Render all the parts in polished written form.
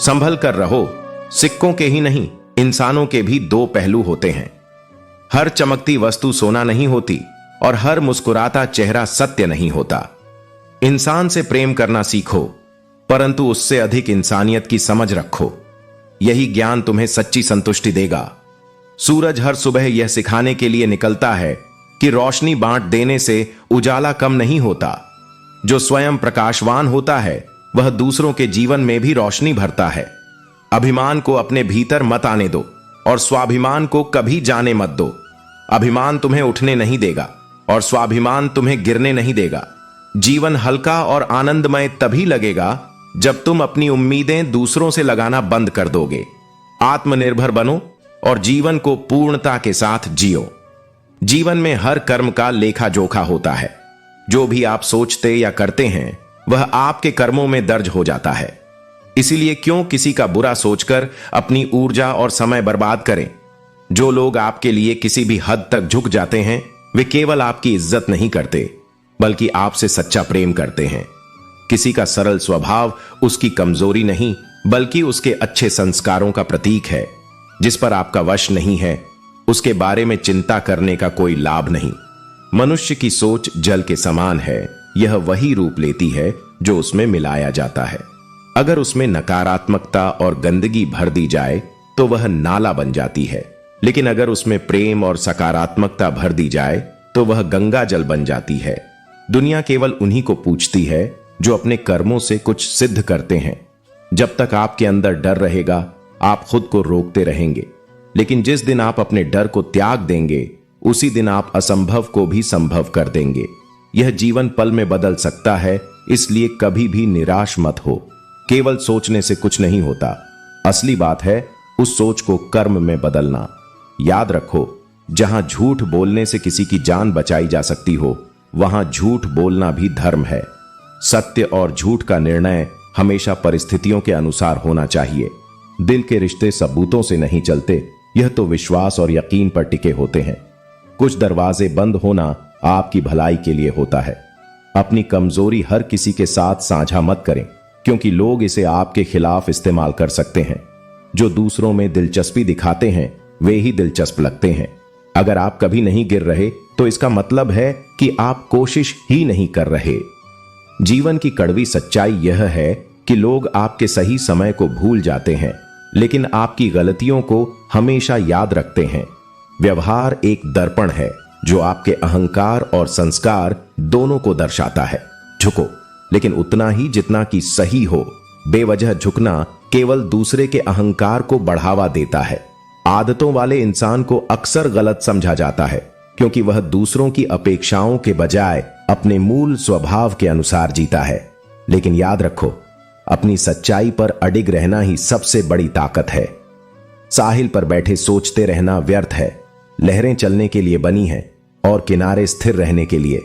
संभल कर रहो। सिक्कों के ही नहीं, इंसानों के भी दो पहलू होते हैं। हर चमकती वस्तु सोना नहीं होती और हर मुस्कुराता चेहरा सत्य नहीं होता। इंसान से प्रेम करना सीखो, परंतु उससे अधिक इंसानियत की समझ रखो। यही ज्ञान तुम्हें सच्ची संतुष्टि देगा। सूरज हर सुबह यह सिखाने के लिए निकलता है कि रोशनी बांट देने से उजाला कम नहीं होता। जो स्वयं प्रकाशवान होता है वह दूसरों के जीवन में भी रोशनी भरता है। अभिमान को अपने भीतर मत आने दो और स्वाभिमान को कभी जाने मत दो। अभिमान तुम्हें उठने नहीं देगा और स्वाभिमान तुम्हें गिरने नहीं देगा। जीवन हल्का और आनंदमय तभी लगेगा जब तुम अपनी उम्मीदें दूसरों से लगाना बंद कर दोगे। आत्मनिर्भर बनो और जीवन को पूर्णता के साथ जियो। जीवन में हर कर्म का लेखा जोखा होता है। जो भी आप सोचते या करते हैं वह आपके कर्मों में दर्ज हो जाता है। इसीलिए क्यों किसी का बुरा सोचकर अपनी ऊर्जा और समय बर्बाद करें। जो लोग आपके लिए किसी भी हद तक झुक जाते हैं वे केवल आपकी इज्जत नहीं करते बल्कि आपसे सच्चा प्रेम करते हैं। किसी का सरल स्वभाव उसकी कमजोरी नहीं बल्कि उसके अच्छे संस्कारों का प्रतीक है। जिस पर आपका वश नहीं है उसके बारे में चिंता करने का कोई लाभ नहीं। मनुष्य की सोच जल के समान है, यह वही रूप लेती है जो उसमें मिलाया जाता है। अगर उसमें नकारात्मकता और गंदगी भर दी जाए तो वह नाला बन जाती है, लेकिन अगर उसमें प्रेम और सकारात्मकता भर दी जाए तो वह गंगा जल बन जाती है। दुनिया केवल उन्हीं को पूछती है जो अपने कर्मों से कुछ सिद्ध करते हैं। जब तक आपके अंदर डर रहेगा आप खुद को रोकते रहेंगे, लेकिन जिस दिन आप अपने डर को त्याग देंगे उसी दिन आप असंभव को भी संभव कर देंगे। यह जीवन पल में बदल सकता है, इसलिए कभी भी निराश मत हो। केवल सोचने से कुछ नहीं होता, असली बात है उस सोच को कर्म में बदलना। याद रखो, जहां झूठ बोलने से किसी की जान बचाई जा सकती हो वहां झूठ बोलना भी धर्म है। सत्य और झूठ का निर्णय हमेशा परिस्थितियों के अनुसार होना चाहिए। दिल के रिश्ते सबूतों से नहीं चलते, यह तो विश्वास और यकीन पर टिके होते हैं। कुछ दरवाजे बंद होना आपकी भलाई के लिए होता है। अपनी कमजोरी हर किसी के साथ साझा मत करें, क्योंकि लोग इसे आपके खिलाफ इस्तेमाल कर सकते हैं। जो दूसरों में दिलचस्पी दिखाते हैं वे ही दिलचस्प लगते हैं। अगर आप कभी नहीं गिर रहे तो इसका मतलब है कि आप कोशिश ही नहीं कर रहे। जीवन की कड़वी सच्चाई यह है कि लोग आपके सही समय को भूल जाते हैं, लेकिन आपकी गलतियों को हमेशा याद रखते हैं। व्यवहार एक दर्पण है जो आपके अहंकार और संस्कार दोनों को दर्शाता है। झुको, लेकिन उतना ही जितना कि सही हो। बेवजह झुकना केवल दूसरे के अहंकार को बढ़ावा देता है। आदतों वाले इंसान को अक्सर गलत समझा जाता है, क्योंकि वह दूसरों की अपेक्षाओं के बजाय अपने मूल स्वभाव के अनुसार जीता है। लेकिन याद रखो, अपनी सच्चाई पर अडिग रहना ही सबसे बड़ी ताकत है। साहिल पर बैठे सोचते रहना व्यर्थ है। लहरें चलने के लिए बनी हैं और किनारे स्थिर रहने के लिए।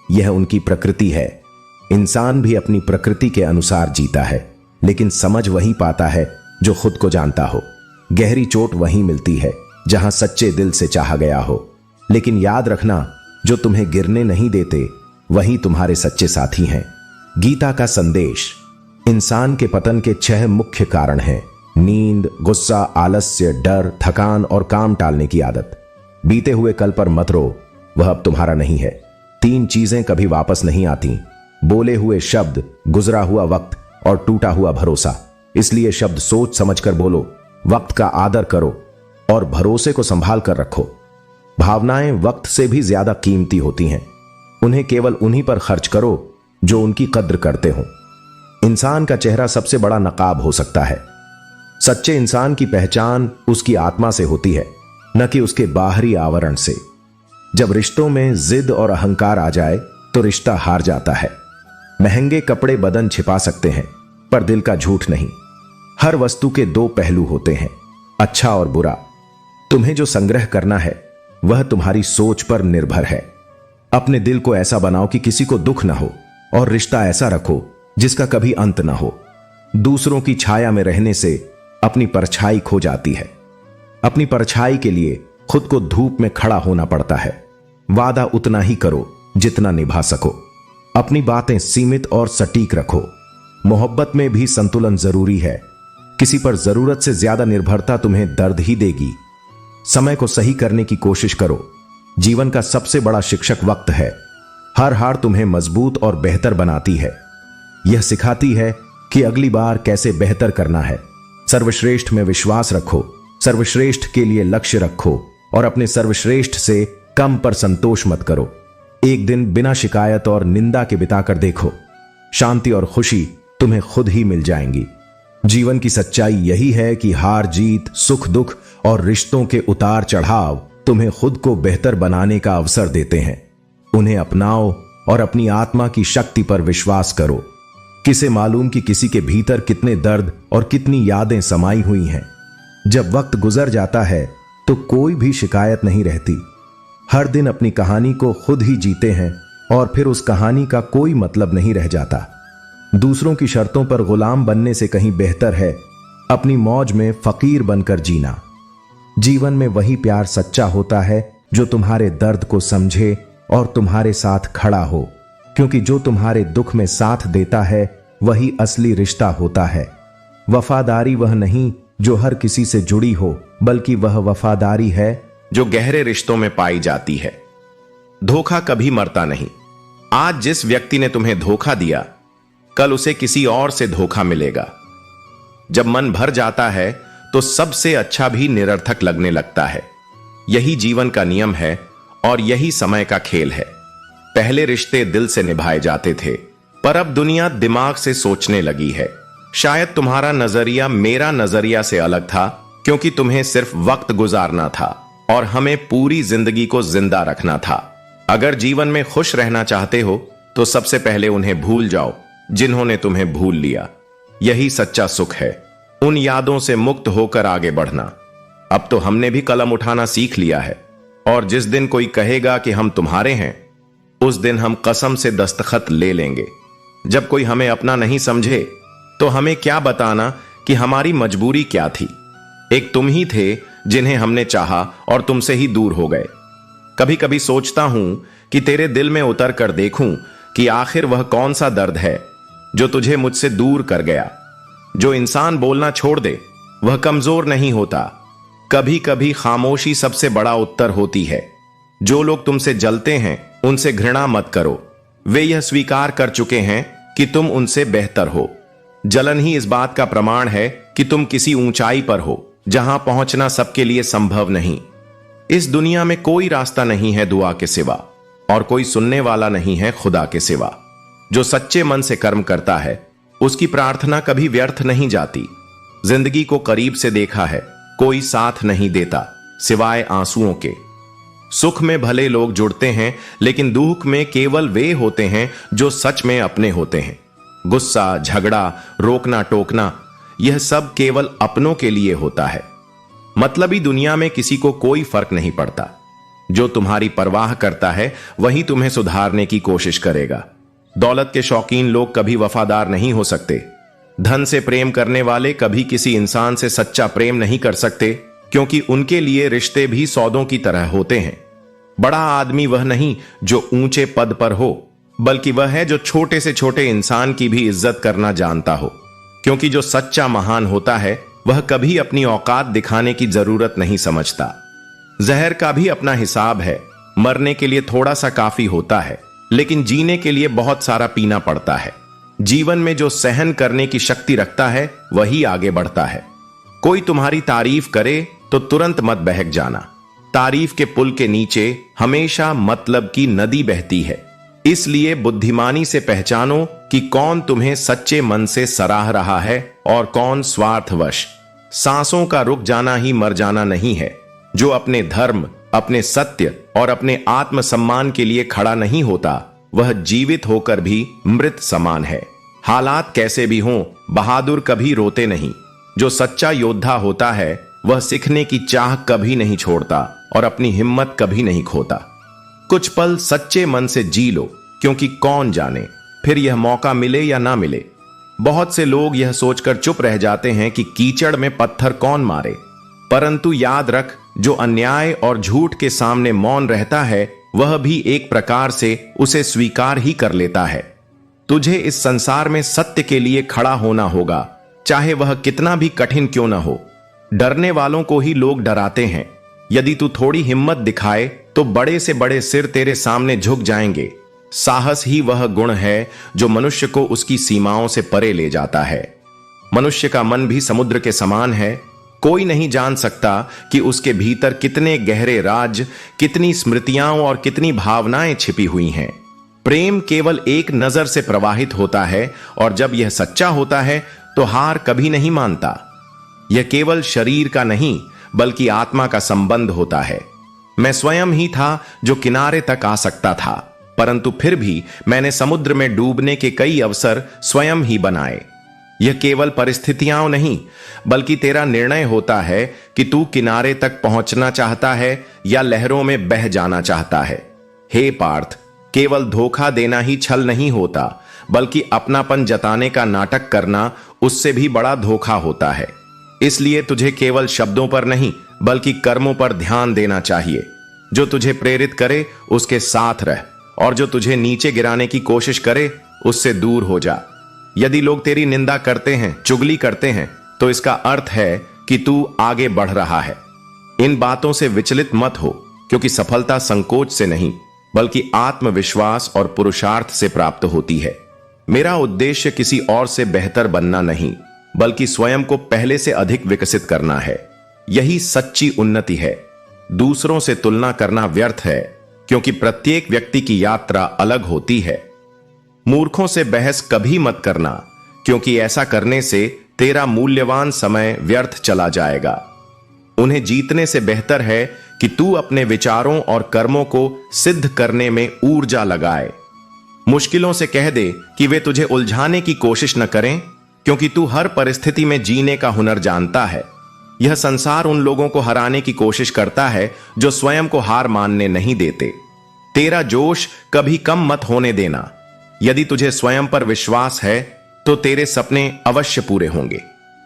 यह उनकी प्रकृति है। इंसान भी अपनी प्रकृति के अनुसार जीता है, लेकिन समझ वही पाता है जो खुद को जानता हो। गहरी चोट वहीं मिलती है जहां सच्चे दिल से चाहा गया हो। लेकिन याद रखना, जो तुम्हें गिरने नहीं देते वही तुम्हारे सच्चे साथी हैं। गीता का संदेश। इंसान के पतन के 6 मुख्य कारण हैं: नींद, गुस्सा, आलस्य, डर, थकान और काम टालने की आदत। बीते हुए कल पर मत रो, वह अब तुम्हारा नहीं है। 3 चीजें कभी वापस नहीं आती: बोले हुए शब्द, गुजरा हुआ वक्त और टूटा हुआ भरोसा। इसलिए शब्द सोच समझकर बोलो, वक्त का आदर करो और भरोसे को संभाल कर रखो। भावनाएं वक्त से भी ज्यादा कीमती होती हैं। उन्हें केवल उन्हीं पर खर्च करो जो उनकी कद्र करते हो। इंसान का चेहरा सबसे बड़ा नकाब हो सकता है। सच्चे इंसान की पहचान उसकी आत्मा से होती है, न कि उसके बाहरी आवरण से। जब रिश्तों में जिद और अहंकार आ जाए तो रिश्ता हार जाता है। महंगे कपड़े बदन छिपा सकते हैं, पर दिल का झूठ नहीं। हर वस्तु के 2 पहलू होते हैं, अच्छा और बुरा। तुम्हें जो संग्रह करना है वह तुम्हारी सोच पर निर्भर है। अपने दिल को ऐसा बनाओ कि किसी को दुख ना हो, और रिश्ता ऐसा रखो जिसका कभी अंत ना हो। दूसरों की छाया में रहने से अपनी परछाई खो जाती है। अपनी परछाई के लिए खुद को धूप में खड़ा होना पड़ता है। वादा उतना ही करो जितना निभा सको। अपनी बातें सीमित और सटीक रखो। मोहब्बत में भी संतुलन जरूरी है। किसी पर जरूरत से ज्यादा निर्भरता तुम्हें दर्द ही देगी। समय को सही करने की कोशिश करो। जीवन का सबसे बड़ा शिक्षक वक्त है। हर हार तुम्हें मजबूत और बेहतर बनाती है। यह सिखाती है कि अगली बार कैसे बेहतर करना है। सर्वश्रेष्ठ में विश्वास रखो, सर्वश्रेष्ठ के लिए लक्ष्य रखो और अपने सर्वश्रेष्ठ से कम पर संतोष मत करो। एक दिन बिना शिकायत और निंदा के बिताकर देखो, शांति और खुशी तुम्हें खुद ही मिल जाएंगी। जीवन की सच्चाई यही है कि हार जीत, सुख दुख और रिश्तों के उतार चढ़ाव तुम्हें खुद को बेहतर बनाने का अवसर देते हैं। उन्हें अपनाओ और अपनी आत्मा की शक्ति पर विश्वास करो। किसे मालूम कि किसी के भीतर कितने दर्द और कितनी यादें समाई हुई हैं। जब वक्त गुजर जाता है तो कोई भी शिकायत नहीं रहती। हर दिन अपनी कहानी को खुद ही जीते हैं और फिर उस कहानी का कोई मतलब नहीं रह जाता। दूसरों की शर्तों पर गुलाम बनने से कहीं बेहतर है अपनी मौज में फकीर बनकर जीना। जीवन में वही प्यार सच्चा होता है जो तुम्हारे दर्द को समझे और तुम्हारे साथ खड़ा हो, क्योंकि जो तुम्हारे दुख में साथ देता है वही असली रिश्ता होता है। वफादारी वह नहीं जो हर किसी से जुड़ी हो, बल्कि वह वफादारी है जो गहरे रिश्तों में पाई जाती है। धोखा कभी मरता नहीं। आज जिस व्यक्ति ने तुम्हें धोखा दिया, कल उसे किसी और से धोखा मिलेगा। जब मन भर जाता है तो सबसे अच्छा भी निरर्थक लगने लगता है। यही जीवन का नियम है और यही समय का खेल है। पहले रिश्ते दिल से निभाए जाते थे, पर अब दुनिया दिमाग से सोचने लगी है। शायद तुम्हारा नजरिया मेरा नजरिया से अलग था, क्योंकि तुम्हें सिर्फ वक्त गुजारना था और हमें पूरी जिंदगी को जिंदा रखना था। अगर जीवन में खुश रहना चाहते हो तो सबसे पहले उन्हें भूल जाओ जिन्होंने तुम्हें भूल लिया। यही सच्चा सुख है, उन यादों से मुक्त होकर आगे बढ़ना। अब तो हमने भी कलम उठाना सीख लिया है, और जिस दिन कोई कहेगा कि हम तुम्हारे हैं, उस दिन हम कसम से दस्तखत ले लेंगे। जब कोई हमें अपना नहीं समझे तो हमें क्या बताना कि हमारी मजबूरी क्या थी। एक तुम ही थे जिन्हें हमने चाहा और तुमसे ही दूर हो गए। कभी कभी सोचता हूं कि तेरे दिल में उतर कर देखूं कि आखिर वह कौन सा दर्द है जो तुझे मुझसे दूर कर गया। जो इंसान बोलना छोड़ दे वह कमजोर नहीं होता। कभी कभी खामोशी सबसे बड़ा उत्तर होती है। जो लोग तुमसे जलते हैं उनसे घृणा मत करो। वे यह स्वीकार कर चुके हैं कि तुम उनसे बेहतर हो। जलन ही इस बात का प्रमाण है कि तुम किसी ऊंचाई पर हो जहां पहुंचना सबके लिए संभव नहीं। इस दुनिया में कोई रास्ता नहीं है दुआ के सिवा, और कोई सुनने वाला नहीं है खुदा के सिवा। जो सच्चे मन से कर्म करता है उसकी प्रार्थना कभी व्यर्थ नहीं जाती। जिंदगी को करीब से देखा है, कोई साथ नहीं देता सिवाय आंसुओं के। सुख में भले लोग जुड़ते हैं, लेकिन दुख में केवल वे होते हैं जो सच में अपने होते हैं। गुस्सा, झगड़ा, रोकना टोकना, यह सब केवल अपनों के लिए होता है। मतलबी दुनिया में किसी को कोई फर्क नहीं पड़ता। जो तुम्हारी परवाह करता है वही तुम्हें सुधारने की कोशिश करेगा। दौलत के शौकीन लोग कभी वफादार नहीं हो सकते। धन से प्रेम करने वाले कभी किसी इंसान से सच्चा प्रेम नहीं कर सकते, क्योंकि उनके लिए रिश्ते भी सौदों की तरह होते हैं। बड़ा आदमी वह नहीं जो ऊंचे पद पर हो, बल्कि वह है जो छोटे से छोटे इंसान की भी इज्जत करना जानता हो। क्योंकि जो सच्चा महान होता है वह कभी अपनी औकात दिखाने की जरूरत नहीं समझता। जहर का भी अपना हिसाब है। मरने के लिए थोड़ा सा काफी होता है, लेकिन जीने के लिए बहुत सारा पीना पड़ता है। जीवन में जो सहन करने की शक्ति रखता है वही आगे बढ़ता है। कोई तुम्हारी तारीफ करे तो तुरंत मत बहक जाना। तारीफ के पुल के नीचे हमेशा मतलब की नदी बहती है। इसलिए बुद्धिमानी से पहचानो कि कौन तुम्हें सच्चे मन से सराह रहा है और कौन स्वार्थवश। सांसों का रुक जाना ही मर जाना नहीं है। जो अपने धर्म, अपने सत्य और अपने आत्मसम्मान के लिए खड़ा नहीं होता, वह जीवित होकर भी मृत समान है। हालात कैसे भी हों, बहादुर कभी रोते नहीं। जो सच्चा योद्धा होता है वह सीखने की चाह कभी नहीं छोड़ता और अपनी हिम्मत कभी नहीं खोता। कुछ पल सच्चे मन से जी लो, क्योंकि कौन जाने फिर यह मौका मिले या ना मिले। बहुत से लोग यह सोचकर चुप रह जाते हैं कि कीचड़ में पत्थर कौन मारे, परंतु याद रख, जो अन्याय और झूठ के सामने मौन रहता है वह भी एक प्रकार से उसे स्वीकार ही कर लेता है। तुझे इस संसार में सत्य के लिए खड़ा होना होगा, चाहे वह कितना भी कठिन क्यों न हो। डरने वालों को ही लोग डराते हैं। यदि तू थोड़ी हिम्मत दिखाए तो बड़े से बड़े सिर तेरे सामने झुक जाएंगे। साहस ही वह गुण है जो मनुष्य को उसकी सीमाओं से परे ले जाता है। मनुष्य का मन भी समुद्र के समान है। कोई नहीं जान सकता कि उसके भीतर कितने गहरे राज, कितनी स्मृतियां और कितनी भावनाएं छिपी हुई हैं। प्रेम केवल एक नजर से प्रवाहित होता है और जब यह सच्चा होता है तो हार कभी नहीं मानता। यह केवल शरीर का नहीं बल्कि आत्मा का संबंध होता है। मैं स्वयं ही था जो किनारे तक आ सकता था, परंतु फिर भी मैंने समुद्र में डूबने के कई अवसर स्वयं ही बनाए। यह केवल परिस्थितियां नहीं बल्कि तेरा निर्णय होता है कि तू किनारे तक पहुंचना चाहता है या लहरों में बह जाना चाहता है। हे पार्थ, केवल धोखा देना ही छल नहीं होता, बल्कि अपनापन जताने का नाटक करना उससे भी बड़ा धोखा होता है। इसलिए तुझे केवल शब्दों पर नहीं बल्कि कर्मों पर ध्यान देना चाहिए। जो तुझे प्रेरित करे उसके साथ रह, और जो तुझे नीचे गिराने की कोशिश करे उससे दूर हो जा। यदि लोग तेरी निंदा करते हैं, चुगली करते हैं, तो इसका अर्थ है कि तू आगे बढ़ रहा है। इन बातों से विचलित मत हो, क्योंकि सफलता संकोच से नहीं बल्कि आत्मविश्वास और पुरुषार्थ से प्राप्त होती है। मेरा उद्देश्य किसी और से बेहतर बनना नहीं बल्कि स्वयं को पहले से अधिक विकसित करना है। यही सच्ची उन्नति है। दूसरों से तुलना करना व्यर्थ है, क्योंकि प्रत्येक व्यक्ति की यात्रा अलग होती है। मूर्खों से बहस कभी मत करना, क्योंकि ऐसा करने से तेरा मूल्यवान समय व्यर्थ चला जाएगा। उन्हें जीतने से बेहतर है कि तू अपने विचारों और कर्मों को सिद्ध करने में ऊर्जा लगाए। मुश्किलों से कह दे कि वे तुझे उलझाने की कोशिश न करें, क्योंकि तू हर परिस्थिति में जीने का हुनर जानता है। यह संसार उन लोगों को हराने की कोशिश करता है जो स्वयं को हार मानने नहीं देते। तेरा जोश कभी कम मत होने देना। यदि तुझे स्वयं पर विश्वास है तो तेरे सपने अवश्य पूरे होंगे।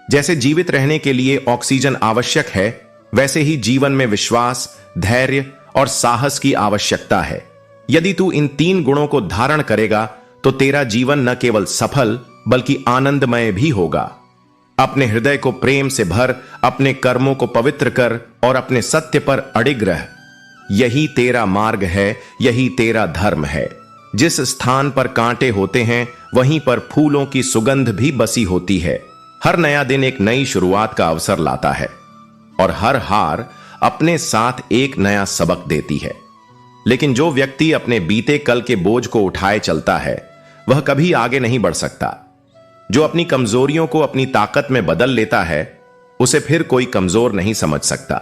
जैसे जीवित रहने के लिए ऑक्सीजन आवश्यक है, वैसे ही जीवन में विश्वास, धैर्य और साहस की आवश्यकता है। यदि तू इन 3 गुणों को धारण करेगा तो तेरा जीवन न केवल सफल बल्कि आनंदमय भी होगा। अपने हृदय को प्रेम से भर, अपने कर्मों को पवित्र कर और अपने सत्य पर अडिग रह। यही तेरा मार्ग है, यही तेरा धर्म है। जिस स्थान पर कांटे होते हैं वहीं पर फूलों की सुगंध भी बसी होती है। हर नया दिन एक नई शुरुआत का अवसर लाता है और हर हार अपने साथ एक नया सबक देती है। लेकिन जो व्यक्ति अपने बीते कल के बोझ को उठाए चलता है वह कभी आगे नहीं बढ़ सकता। जो अपनी कमजोरियों को अपनी ताकत में बदल लेता है उसे फिर कोई कमजोर नहीं समझ सकता।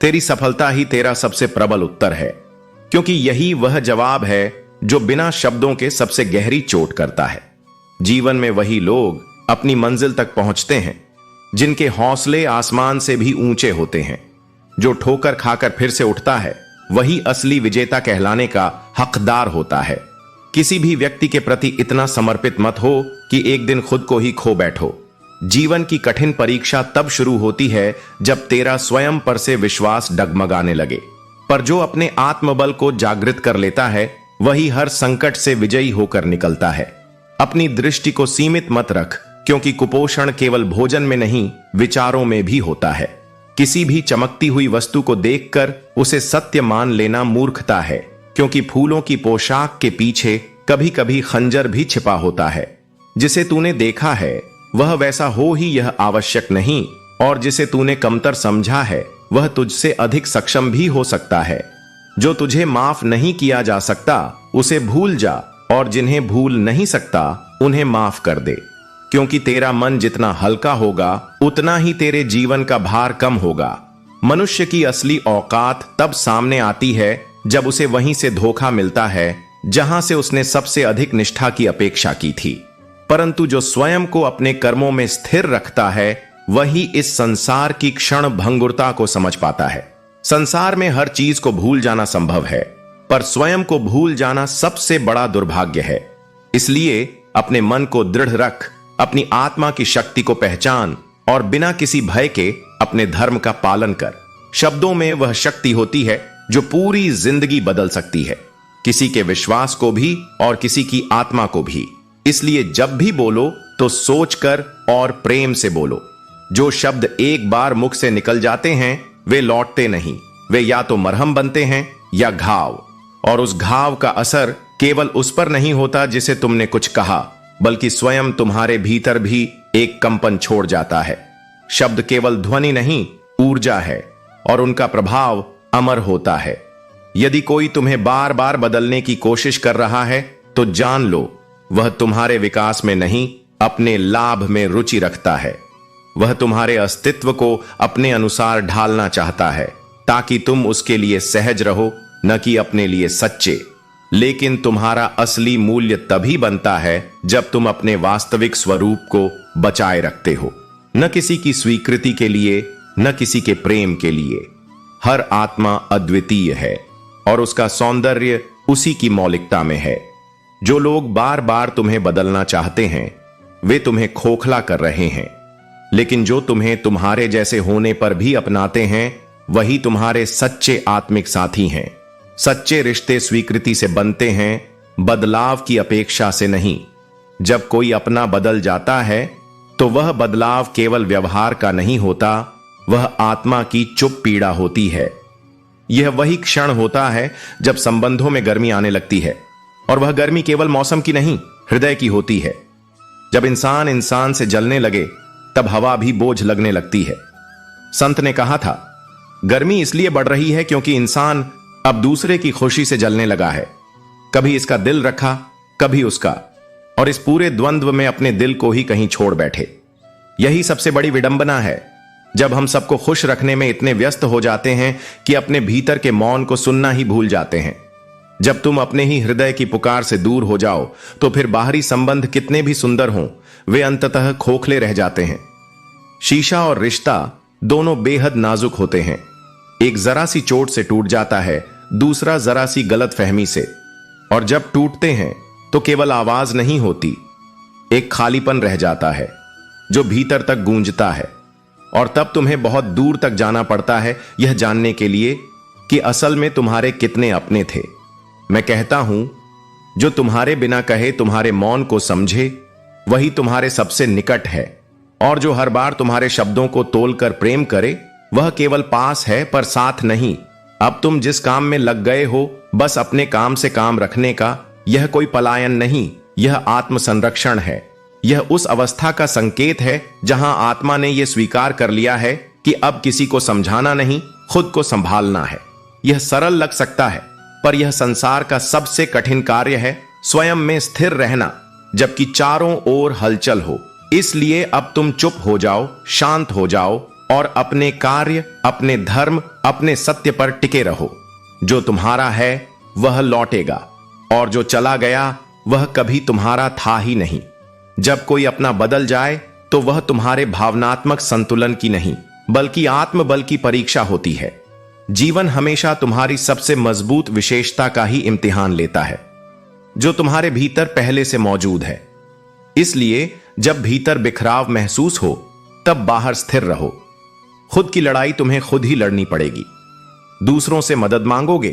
तेरी सफलता ही तेरा सबसे प्रबल उत्तर है, क्योंकि यही वह जवाब है जो बिना शब्दों के सबसे गहरी चोट करता है। जीवन में वही लोग अपनी मंजिल तक पहुंचते हैं जिनके हौसले आसमान से भी ऊंचे होते हैं। जो ठोकर खाकर फिर से उठता है वही असली विजेता कहलाने का हकदार होता है। किसी भी व्यक्ति के प्रति इतना समर्पित मत हो कि एक दिन खुद को ही खो बैठो। जीवन की कठिन परीक्षा तब शुरू होती है जब तेरा स्वयं पर से विश्वास डगमगाने लगे। पर जो अपने आत्मबल को जागृत कर लेता है वही हर संकट से विजयी होकर निकलता है। अपनी दृष्टि को सीमित मत रख, क्योंकि कुपोषण केवल भोजन में नहीं विचारों में भी होता है। किसी भी चमकती हुई वस्तु को देखकर उसे सत्य मान लेना मूर्खता है, क्योंकि फूलों की पोशाक के पीछे कभी कभी खंजर भी छिपा होता है। जिसे तूने देखा है वह वैसा हो ही यह आवश्यक नहीं, और जिसे तूने कमतर समझा है वह तुझसे अधिक सक्षम भी हो सकता है। जो तुझे माफ नहीं किया जा सकता उसे भूल जा, और जिन्हें भूल नहीं सकता उन्हें माफ कर दे, क्योंकि तेरा मन जितना हल्का होगा उतना ही तेरे जीवन का भार कम होगा। मनुष्य की असली औकात तब सामने आती है जब उसे वहीं से धोखा मिलता है जहां से उसने सबसे अधिक निष्ठा की अपेक्षा की थी। परंतु जो स्वयं को अपने कर्मों में स्थिर रखता है वही इस संसार की क्षण भंगुरता को समझ पाता है। संसार में हर चीज को भूल जाना संभव है, पर स्वयं को भूल जाना सबसे बड़ा दुर्भाग्य है। इसलिए अपने मन को दृढ़ रख, अपनी आत्मा की शक्ति को पहचान और बिना किसी भय के अपने धर्म का पालन कर। शब्दों में वह शक्ति होती है जो पूरी जिंदगी बदल सकती है, किसी के विश्वास को भी और किसी की आत्मा को भी। इसलिए जब भी बोलो तो सोचकर और प्रेम से बोलो। जो शब्द एक बार मुख से निकल जाते हैं वे लौटते नहीं। वे या तो मरहम बनते हैं या घाव, और उस घाव का असर केवल उस पर नहीं होता जिसे तुमने कुछ कहा, बल्कि स्वयं तुम्हारे भीतर भी एक कंपन छोड़ जाता है। शब्द केवल ध्वनि नहीं, ऊर्जा है, और उनका प्रभाव अमर होता है। यदि कोई तुम्हें बार बार बदलने की कोशिश कर रहा है तो जान लो वह तुम्हारे विकास में नहीं, अपने लाभ में रुचि रखता है। वह तुम्हारे अस्तित्व को अपने अनुसार ढालना चाहता है ताकि तुम उसके लिए सहज रहो, न कि अपने लिए सच्चे। लेकिन तुम्हारा असली मूल्य तभी बनता है जब तुम अपने वास्तविक स्वरूप को बचाए रखते हो, न किसी की स्वीकृति के लिए, न किसी के प्रेम के लिए। हर आत्मा अद्वितीय है और उसका सौंदर्य उसी की मौलिकता में है। जो लोग बार बार तुम्हें बदलना चाहते हैं वे तुम्हें खोखला कर रहे हैं, लेकिन जो तुम्हें तुम्हारे जैसे होने पर भी अपनाते हैं वही तुम्हारे सच्चे आत्मिक साथी हैं। सच्चे रिश्ते स्वीकृति से बनते हैं, बदलाव की अपेक्षा से नहीं। जब कोई अपना बदल जाता है तो वह बदलाव केवल व्यवहार का नहीं होता, वह आत्मा की चुप पीड़ा होती है। यह वही क्षण होता है जब संबंधों में गर्मी आने लगती है, और वह गर्मी केवल मौसम की नहीं, हृदय की होती है। जब इंसान इंसान से जलने लगे तब हवा भी बोझ लगने लगती है। संत ने कहा था, गर्मी इसलिए बढ़ रही है क्योंकि इंसान अब दूसरे की खुशी से जलने लगा है। कभी इसका दिल रखा, कभी उसका, और इस पूरे द्वंद्व में अपने दिल को ही कहीं छोड़ बैठे। यही सबसे बड़ी विडंबना है, जब हम सबको खुश रखने में इतने व्यस्त हो जाते हैं कि अपने भीतर के मौन को सुनना ही भूल जाते हैं। जब तुम अपने ही हृदय की पुकार से दूर हो जाओ तो फिर बाहरी संबंध कितने भी सुंदर हों, वे अंततः खोखले रह जाते हैं। शीशा और रिश्ता दोनों बेहद नाजुक होते हैं। एक जरा सी चोट से टूट जाता है, दूसरा जरा सी गलतफहमी से, और जब टूटते हैं तो केवल आवाज नहीं होती, एक खालीपन रह जाता है जो भीतर तक गूंजता है। और तब तुम्हें बहुत दूर तक जाना पड़ता है यह जानने के लिए कि असल में तुम्हारे कितने अपने थे। मैं कहता हूं, जो तुम्हारे बिना कहे तुम्हारे मौन को समझे वही तुम्हारे सबसे निकट है, और जो हर बार तुम्हारे शब्दों को तोलकर प्रेम करे वह केवल पास है पर साथ नहीं। अब तुम जिस काम में लग गए हो, बस अपने काम से काम रखने का, यह कोई पलायन नहीं, यह आत्म संरक्षण है। यह उस अवस्था का संकेत है जहां आत्मा ने यह स्वीकार कर लिया है कि अब किसी को समझाना नहीं, खुद को संभालना है। यह सरल लग सकता है, पर यह संसार का सबसे कठिन कार्य है, स्वयं में स्थिर रहना जबकि चारों ओर हलचल हो। इसलिए अब तुम चुप हो जाओ, शांत हो जाओ और अपने कार्य, अपने धर्म, अपने सत्य पर टिके रहो। जो तुम्हारा है वह लौटेगा, और जो चला गया वह कभी तुम्हारा था ही नहीं। जब कोई अपना बदल जाए तो वह तुम्हारे भावनात्मक संतुलन की नहीं, बल्कि आत्मबल की परीक्षा होती है। जीवन हमेशा तुम्हारी सबसे मजबूत विशेषता का ही इम्तिहान लेता है, जो तुम्हारे भीतर पहले से मौजूद है। इसलिए जब भीतर बिखराव महसूस हो तब बाहर स्थिर रहो। खुद की लड़ाई तुम्हें खुद ही लड़नी पड़ेगी। दूसरों से मदद मांगोगे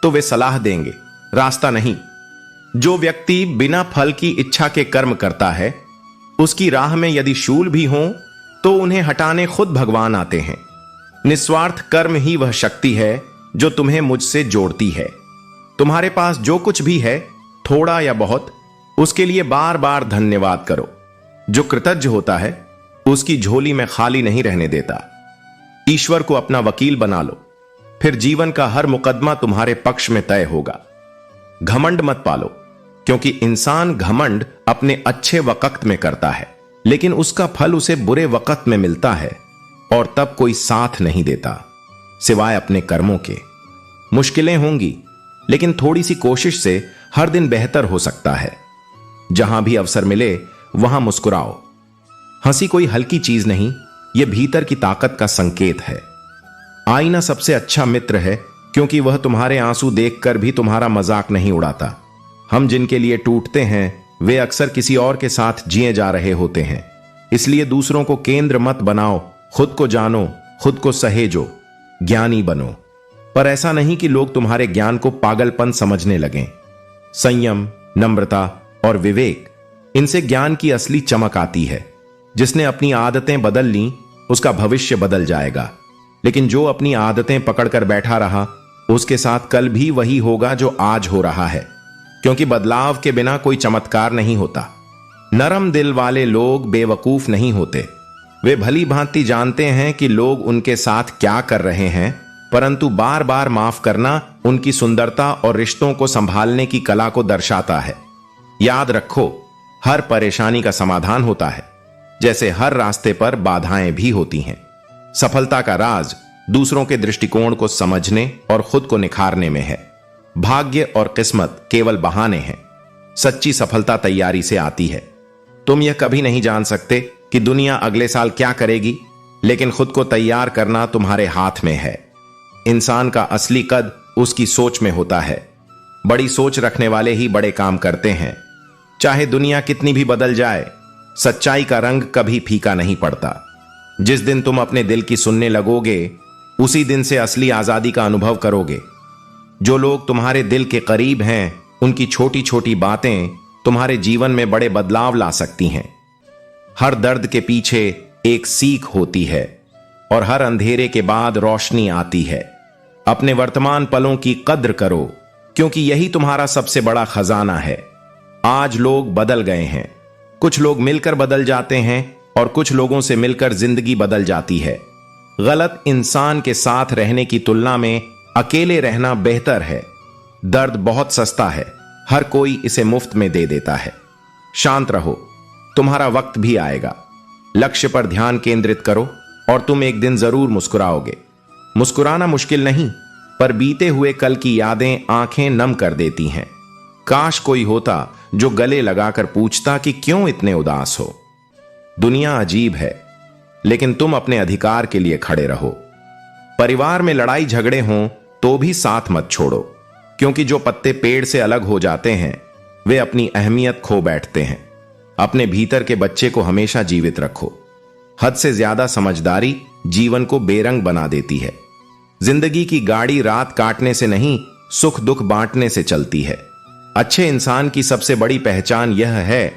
तो वे सलाह देंगे, रास्ता नहीं। जो व्यक्ति बिना फल की इच्छा के कर्म करता है, उसकी राह में यदि शूल भी हो तो उन्हें हटाने खुद भगवान आते हैं। निस्वार्थ कर्म ही वह शक्ति है जो तुम्हें मुझसे जोड़ती है। तुम्हारे पास जो कुछ भी है, थोड़ा या बहुत, उसके लिए बार बार धन्यवाद करो। जो कृतज्ञ होता है उसकी झोली में खाली नहीं रहने देता। ईश्वर को अपना वकील बना लो, फिर जीवन का हर मुकदमा तुम्हारे पक्ष में तय होगा। घमंड मत पालो, क्योंकि इंसान घमंड अपने अच्छे वक्त में करता है, लेकिन उसका फल उसे बुरे वक्त में मिलता है, और तब कोई साथ नहीं देता सिवाय अपने कर्मों के। मुश्किलें होंगी, लेकिन थोड़ी सी कोशिश से हर दिन बेहतर हो सकता है। जहां भी अवसर मिले वहां मुस्कुराओ। हंसी कोई हल्की चीज नहीं, यह भीतर की ताकत का संकेत है। आईना सबसे अच्छा मित्र है, क्योंकि वह तुम्हारे आंसू देखकर भी तुम्हारा मजाक नहीं उड़ाता। हम जिनके लिए टूटते हैं वे अक्सर किसी और के साथ जिए जा रहे होते हैं। इसलिए दूसरों को केंद्र मत बनाओ, खुद को जानो, खुद को सहेजो, ज्ञानी बनो। पर ऐसा नहीं कि लोग तुम्हारे ज्ञान को पागलपन समझने लगें। संयम, नम्रता और विवेक, इनसे ज्ञान की असली चमक आती है। जिसने अपनी आदतें बदल ली उसका भविष्य बदल जाएगा, लेकिन जो अपनी आदतें पकड़कर बैठा रहा उसके साथ कल भी वही होगा जो आज हो रहा है, क्योंकि बदलाव के बिना कोई चमत्कार नहीं होता। नरम दिल वाले लोग बेवकूफ नहीं होते। वे भली भांति जानते हैं कि लोग उनके साथ क्या कर रहे हैं, परंतु बार बार माफ करना उनकी सुंदरता और रिश्तों को संभालने की कला को दर्शाता है। याद रखो, हर परेशानी का समाधान होता है, जैसे हर रास्ते पर बाधाएं भी होती हैं। सफलता का राज दूसरों के दृष्टिकोण को समझने और खुद को निखारने में है। भाग्य और किस्मत केवल बहाने हैं। सच्ची सफलता तैयारी से आती है। तुम यह कभी नहीं जान सकते कि दुनिया अगले साल क्या करेगी, लेकिन खुद को तैयार करना तुम्हारे हाथ में है। इंसान का असली कद उसकी सोच में होता है। बड़ी सोच रखने वाले ही बड़े काम करते हैं। चाहे दुनिया कितनी भी बदल जाए, सच्चाई का रंग कभी फीका नहीं पड़ता। जिस दिन तुम अपने दिल की सुनने लगोगे, उसी दिन से असली आजादी का अनुभव करोगे। जो लोग तुम्हारे दिल के करीब हैं, उनकी छोटी छोटी बातें तुम्हारे जीवन में बड़े बदलाव ला सकती हैं। हर दर्द के पीछे एक सीख होती है और हर अंधेरे के बाद रोशनी आती है। अपने वर्तमान पलों की कद्र करो, क्योंकि यही तुम्हारा सबसे बड़ा खजाना है। आज लोग बदल गए हैं। कुछ लोग मिलकर बदल जाते हैं और कुछ लोगों से मिलकर जिंदगी बदल जाती है। गलत इंसान के साथ रहने की तुलना में अकेले रहना बेहतर है। दर्द बहुत सस्ता है, हर कोई इसे मुफ्त में दे देता है। शांत रहो, तुम्हारा वक्त भी आएगा। लक्ष्य पर ध्यान केंद्रित करो और तुम एक दिन जरूर मुस्कुराओगे। मुस्कुराना मुश्किल नहीं, पर बीते हुए कल की यादें आंखें नम कर देती हैं। काश कोई होता जो गले लगाकर पूछता कि क्यों इतने उदास हो। दुनिया अजीब है, लेकिन तुम अपने अधिकार के लिए खड़े रहो। परिवार में लड़ाई झगड़े हों तो भी साथ मत छोड़ो, क्योंकि जो पत्ते पेड़ से अलग हो जाते हैं वे अपनी अहमियत खो बैठते हैं। अपने भीतर के बच्चे को हमेशा जीवित रखो। हद से ज्यादा समझदारी जीवन को बेरंग बना देती है। जिंदगी की गाड़ी रात काटने से नहीं, सुख दुख बांटने से चलती है। अच्छे इंसान की सबसे बड़ी पहचान यह है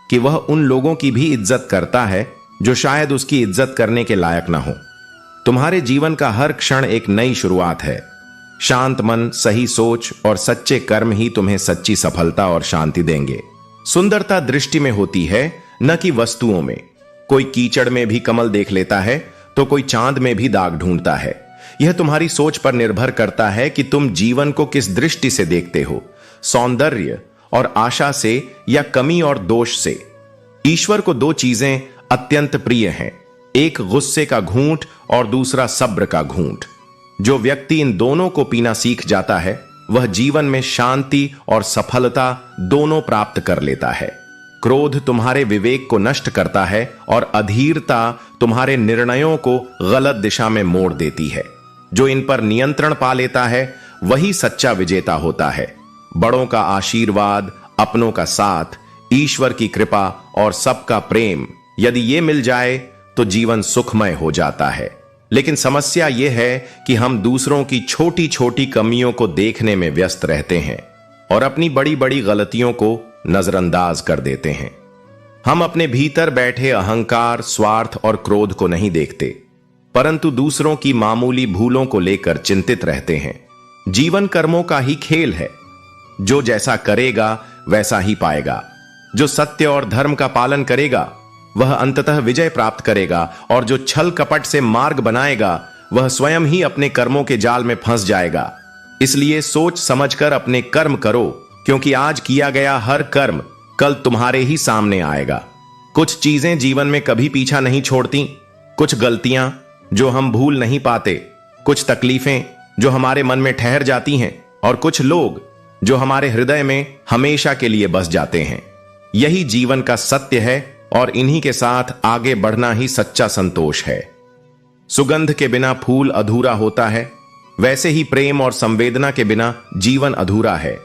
कि वह उन लोगों की भी इज्जत करता है जो शायद उसकी इज्जत करने के लायक ना हो। तुम्हारे जीवन का हर क्षण एक नई शुरुआत है। शांत मन, सही सोच और सच्चे कर्म ही तुम्हें सच्ची सफलता और शांति देंगे। सुंदरता दृष्टि में होती है, न कि वस्तुओं में। कोई कीचड़ में भी कमल देख लेता है तो कोई चांद में भी दाग ढूंढता है। यह तुम्हारी सोच पर निर्भर करता है कि तुम जीवन को किस दृष्टि से देखते हो, सौंदर्य और आशा से या कमी और दोष से। ईश्वर को दो चीजें अत्यंत प्रिय हैं, एक गुस्से का घूंट और दूसरा सब्र का घूंट। जो व्यक्ति इन दोनों को पीना सीख जाता है वह जीवन में शांति और सफलता दोनों प्राप्त कर लेता है। क्रोध तुम्हारे विवेक को नष्ट करता है और अधीरता तुम्हारे निर्णयों को गलत दिशा में मोड़ देती है। जो इन पर नियंत्रण पा लेता है वही सच्चा विजेता होता है। बड़ों का आशीर्वाद, अपनों का साथ, ईश्वर की कृपा और सबका प्रेम यदि ये मिल जाए तो जीवन सुखमय हो जाता है। लेकिन समस्या यह है कि हम दूसरों की छोटी छोटी कमियों को देखने में व्यस्त रहते हैं और अपनी बड़ी बड़ी गलतियों को नजरअंदाज कर देते हैं। हम अपने भीतर बैठे अहंकार, स्वार्थ और क्रोध को नहीं देखते, परंतु दूसरों की मामूली भूलों को लेकर चिंतित रहते हैं। जीवन कर्मों का ही खेल है। जो जैसा करेगा वैसा ही पाएगा। जो सत्य और धर्म का पालन करेगा वह अंततः विजय प्राप्त करेगा, और जो छल कपट से मार्ग बनाएगा वह स्वयं ही अपने कर्मों के जाल में फंस जाएगा। इसलिए सोच समझकर अपने कर्म करो, क्योंकि आज किया गया हर कर्म कल तुम्हारे ही सामने आएगा। कुछ चीजें जीवन में कभी पीछा नहीं छोड़ती, कुछ गलतियां जो हम भूल नहीं पाते, कुछ तकलीफें जो हमारे मन में ठहर जाती हैं, और कुछ लोग जो हमारे हृदय में हमेशा के लिए बस जाते हैं। यही जीवन का सत्य है और इन्हीं के साथ आगे बढ़ना ही सच्चा संतोष है। सुगंध के बिना फूल अधूरा होता है, वैसे ही प्रेम और संवेदना के बिना जीवन अधूरा है।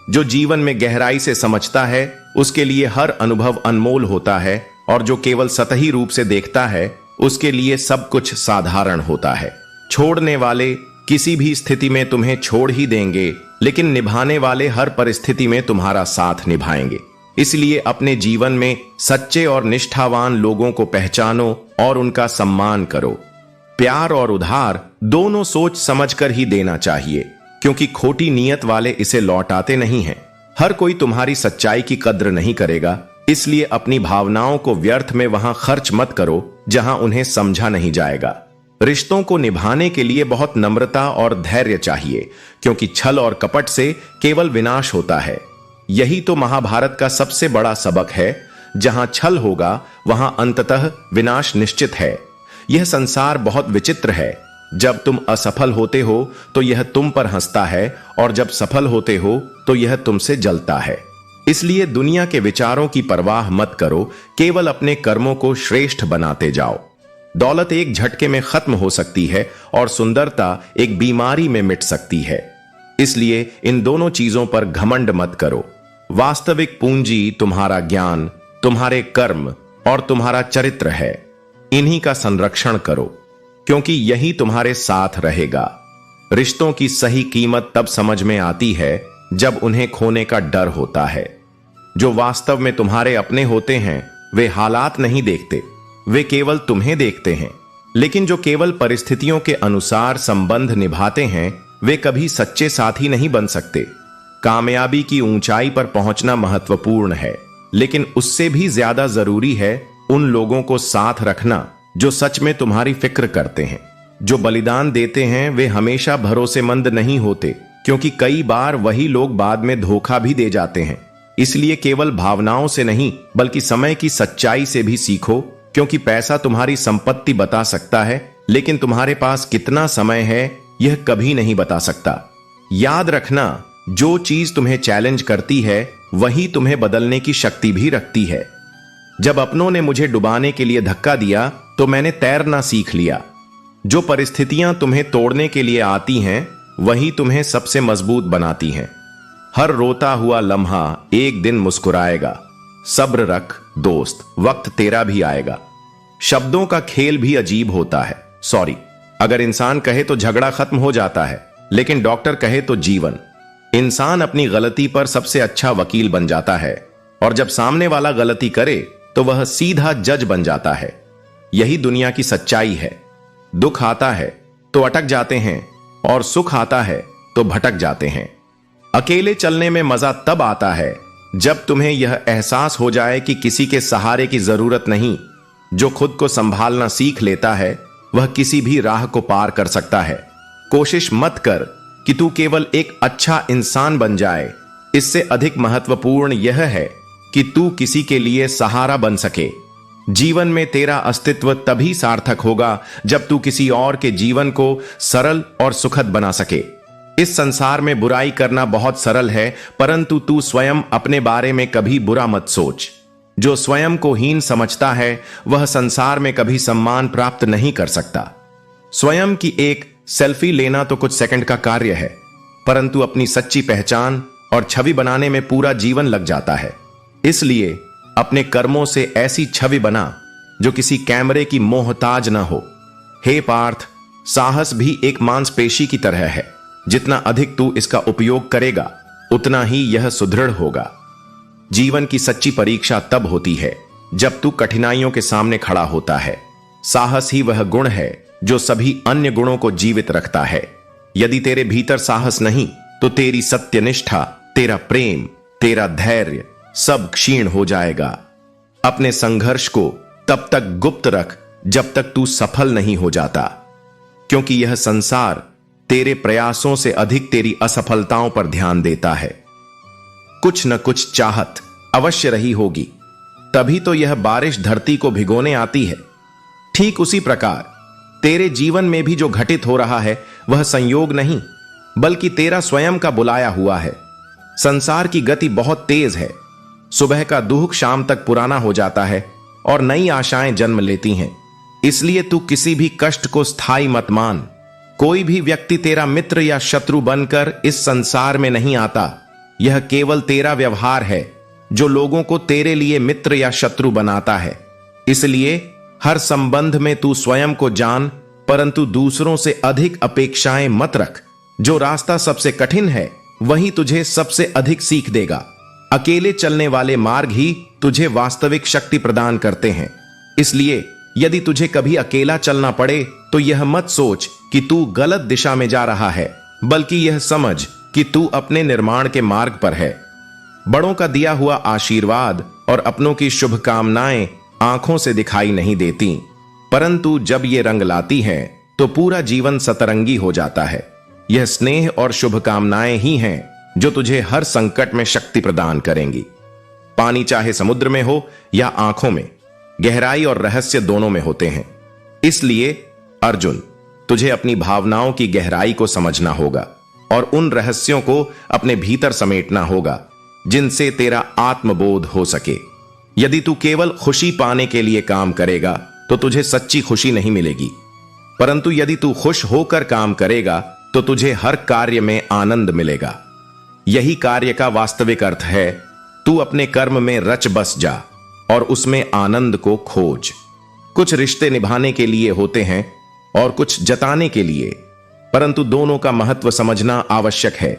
जो जीवन में गहराई से समझता है उसके लिए हर अनुभव अनमोल होता है, और जो केवल सतही रूप से देखता है उसके लिए सब कुछ साधारण होता है। छोड़ने वाले किसी भी स्थिति में तुम्हें छोड़ ही देंगे, लेकिन निभाने वाले हर परिस्थिति में तुम्हारा साथ निभाएंगे। इसलिए अपने जीवन में सच्चे और निष्ठावान लोगों को पहचानो और उनका सम्मान करो। प्यार और उधार दोनों सोच समझकर ही देना चाहिए, क्योंकि खोटी नीयत वाले इसे लौटाते नहीं हैं। हर कोई तुम्हारी सच्चाई की कद्र नहीं करेगा, इसलिए अपनी भावनाओं को व्यर्थ में वहां खर्च मत करो जहां उन्हें समझा नहीं जाएगा। रिश्तों को निभाने के लिए बहुत नम्रता और धैर्य चाहिए, क्योंकि छल और कपट से केवल विनाश होता है। यही तो महाभारत का सबसे बड़ा सबक है। जहां छल होगा वहां अंततः विनाश निश्चित है। यह संसार बहुत विचित्र है। जब तुम असफल होते हो तो यह तुम पर हंसता है, और जब सफल होते हो तो यह तुमसे जलता है। इसलिए दुनिया के विचारों की परवाह मत करो, केवल अपने कर्मों को श्रेष्ठ बनाते जाओ। दौलत एक झटके में खत्म हो सकती है और सुंदरता एक बीमारी में मिट सकती है। इसलिए इन दोनों चीजों पर घमंड मत करो। वास्तविक पूंजी तुम्हारा ज्ञान, तुम्हारे कर्म और तुम्हारा चरित्र है। इन्हीं का संरक्षण करो, क्योंकि यही तुम्हारे साथ रहेगा। रिश्तों की सही कीमत तब समझ में आती है जब उन्हें खोने का डर होता है। जो वास्तव में तुम्हारे अपने होते हैं वे हालात नहीं देखते, वे केवल तुम्हें देखते हैं। लेकिन जो केवल परिस्थितियों के अनुसार संबंध निभाते हैं वे कभी सच्चे साथी नहीं बन सकते। कामयाबी की ऊंचाई पर पहुंचना महत्वपूर्ण है, लेकिन उससे भी ज्यादा जरूरी है उन लोगों को साथ रखना जो सच में तुम्हारी फिक्र करते हैं। जो बलिदान देते हैं वे हमेशा भरोसेमंद नहीं होते, क्योंकि कई बार वही लोग बाद में धोखा भी दे जाते हैं। इसलिए केवल भावनाओं से नहीं बल्कि समय की सच्चाई से भी सीखो, क्योंकि पैसा तुम्हारी संपत्ति बता सकता है, लेकिन तुम्हारे पास कितना समय है यह कभी नहीं बता सकता। याद रखना, जो चीज तुम्हें चैलेंज करती है वही तुम्हें बदलने की शक्ति भी रखती है। जब अपनों ने मुझे डुबाने के लिए धक्का दिया तो मैंने तैरना सीख लिया। जो परिस्थितियां तुम्हें तोड़ने के लिए आती हैं वही तुम्हें सबसे मजबूत बनाती हैं। हर रोता हुआ लम्हा एक दिन मुस्कुराएगा। सब्र रख दोस्त, वक्त तेरा भी आएगा। शब्दों का खेल भी अजीब होता है। सॉरी अगर इंसान कहे तो झगड़ा खत्म हो जाता है, लेकिन डॉक्टर कहे तो जीवन। इंसान अपनी गलती पर सबसे अच्छा वकील बन जाता है, और जब सामने वाला गलती करे तो वह सीधा जज बन जाता है। यही दुनिया की सच्चाई है। दुख आता है तो अटक जाते हैं, और सुख आता है तो भटक जाते हैं। अकेले चलने में मजा तब आता है जब तुम्हें यह एहसास हो जाए कि किसी के सहारे की जरूरत नहीं। जो खुद को संभालना सीख लेता है वह किसी भी राह को पार कर सकता है। कोशिश मत कर कि तू केवल एक अच्छा इंसान बन जाए। इससे अधिक महत्वपूर्ण यह है कि तू किसी के लिए सहारा बन सके। जीवन में तेरा अस्तित्व तभी सार्थक होगा जब तू किसी और के जीवन को सरल और सुखद बना सके। इस संसार में बुराई करना बहुत सरल है, परंतु तू स्वयं अपने बारे में कभी बुरा मत सोच। जो स्वयं को हीन समझता है वह संसार में कभी सम्मान प्राप्त नहीं कर सकता। स्वयं की एक सेल्फी लेना तो कुछ सेकंड का कार्य है, परंतु अपनी सच्ची पहचान और छवि बनाने में पूरा जीवन लग जाता है। इसलिए अपने कर्मों से ऐसी छवि बना जो किसी कैमरे की मोहताज न हो। हे पार्थ, साहस भी एक मांसपेशी की तरह है। जितना अधिक तू इसका उपयोग करेगा उतना ही यह सुदृढ़ होगा। जीवन की सच्ची परीक्षा तब होती है जब तू कठिनाइयों के सामने खड़ा होता है। साहस ही वह गुण है जो सभी अन्य गुणों को जीवित रखता है। यदि तेरे भीतर साहस नहीं तो तेरी सत्यनिष्ठा, तेरा प्रेम, तेरा धैर्य सब क्षीण हो जाएगा। अपने संघर्ष को तब तक गुप्त रख जब तक तू सफल नहीं हो जाता, क्योंकि यह संसार तेरे प्रयासों से अधिक तेरी असफलताओं पर ध्यान देता है। कुछ न कुछ चाहत अवश्य रही होगी, तभी तो यह बारिश धरती को भिगोने आती है। ठीक उसी प्रकार तेरे जीवन में भी जो घटित हो रहा है वह संयोग नहीं बल्कि तेरा स्वयं का बुलाया हुआ है। संसार की गति बहुत तेज है। सुबह का दुख शाम तक पुराना हो जाता है और नई आशाएं जन्म लेती हैं। इसलिए तू किसी भी कष्ट को स्थायी मत मान। कोई भी व्यक्ति तेरा मित्र या शत्रु बनकर इस संसार में नहीं आता। यह केवल तेरा व्यवहार है जो लोगों को तेरे लिए मित्र या शत्रु बनाता है। इसलिए हर संबंध में तू स्वयं को जान, परंतु दूसरों से अधिक अपेक्षाएं मत रख। जो रास्ता सबसे कठिन है वही तुझे सबसे अधिक सीख देगा। अकेले चलने वाले मार्ग ही तुझे वास्तविक शक्ति प्रदान करते हैं। इसलिए यदि तुझे कभी अकेला चलना पड़े तो यह मत सोच कि तू गलत दिशा में जा रहा है, बल्कि यह समझ कि तू अपने निर्माण के मार्ग पर है। बड़ों का दिया हुआ आशीर्वाद और अपनों की शुभकामनाएं आंखों से दिखाई नहीं देती, परंतु जब ये रंग लाती हैं तो पूरा जीवन सतरंगी हो जाता है। यह स्नेह और शुभकामनाएं ही हैं जो तुझे हर संकट में शक्ति प्रदान करेंगी। पानी चाहे समुद्र में हो या आंखों में, गहराई और रहस्य दोनों में होते हैं। इसलिए अर्जुन, तुझे अपनी भावनाओं की गहराई को समझना होगा और उन रहस्यों को अपने भीतर समेटना होगा जिनसे तेरा आत्मबोध हो सके। यदि तू केवल खुशी पाने के लिए काम करेगा तो तुझे सच्ची खुशी नहीं मिलेगी, परंतु यदि तू खुश होकर काम करेगा तो तुझे हर कार्य में आनंद मिलेगा। यही कार्य का वास्तविक अर्थ है। तू अपने कर्म में रच बस जा और उसमें आनंद को खोज। कुछ रिश्ते निभाने के लिए होते हैं और कुछ जताने के लिए, परंतु दोनों का महत्व समझना आवश्यक है।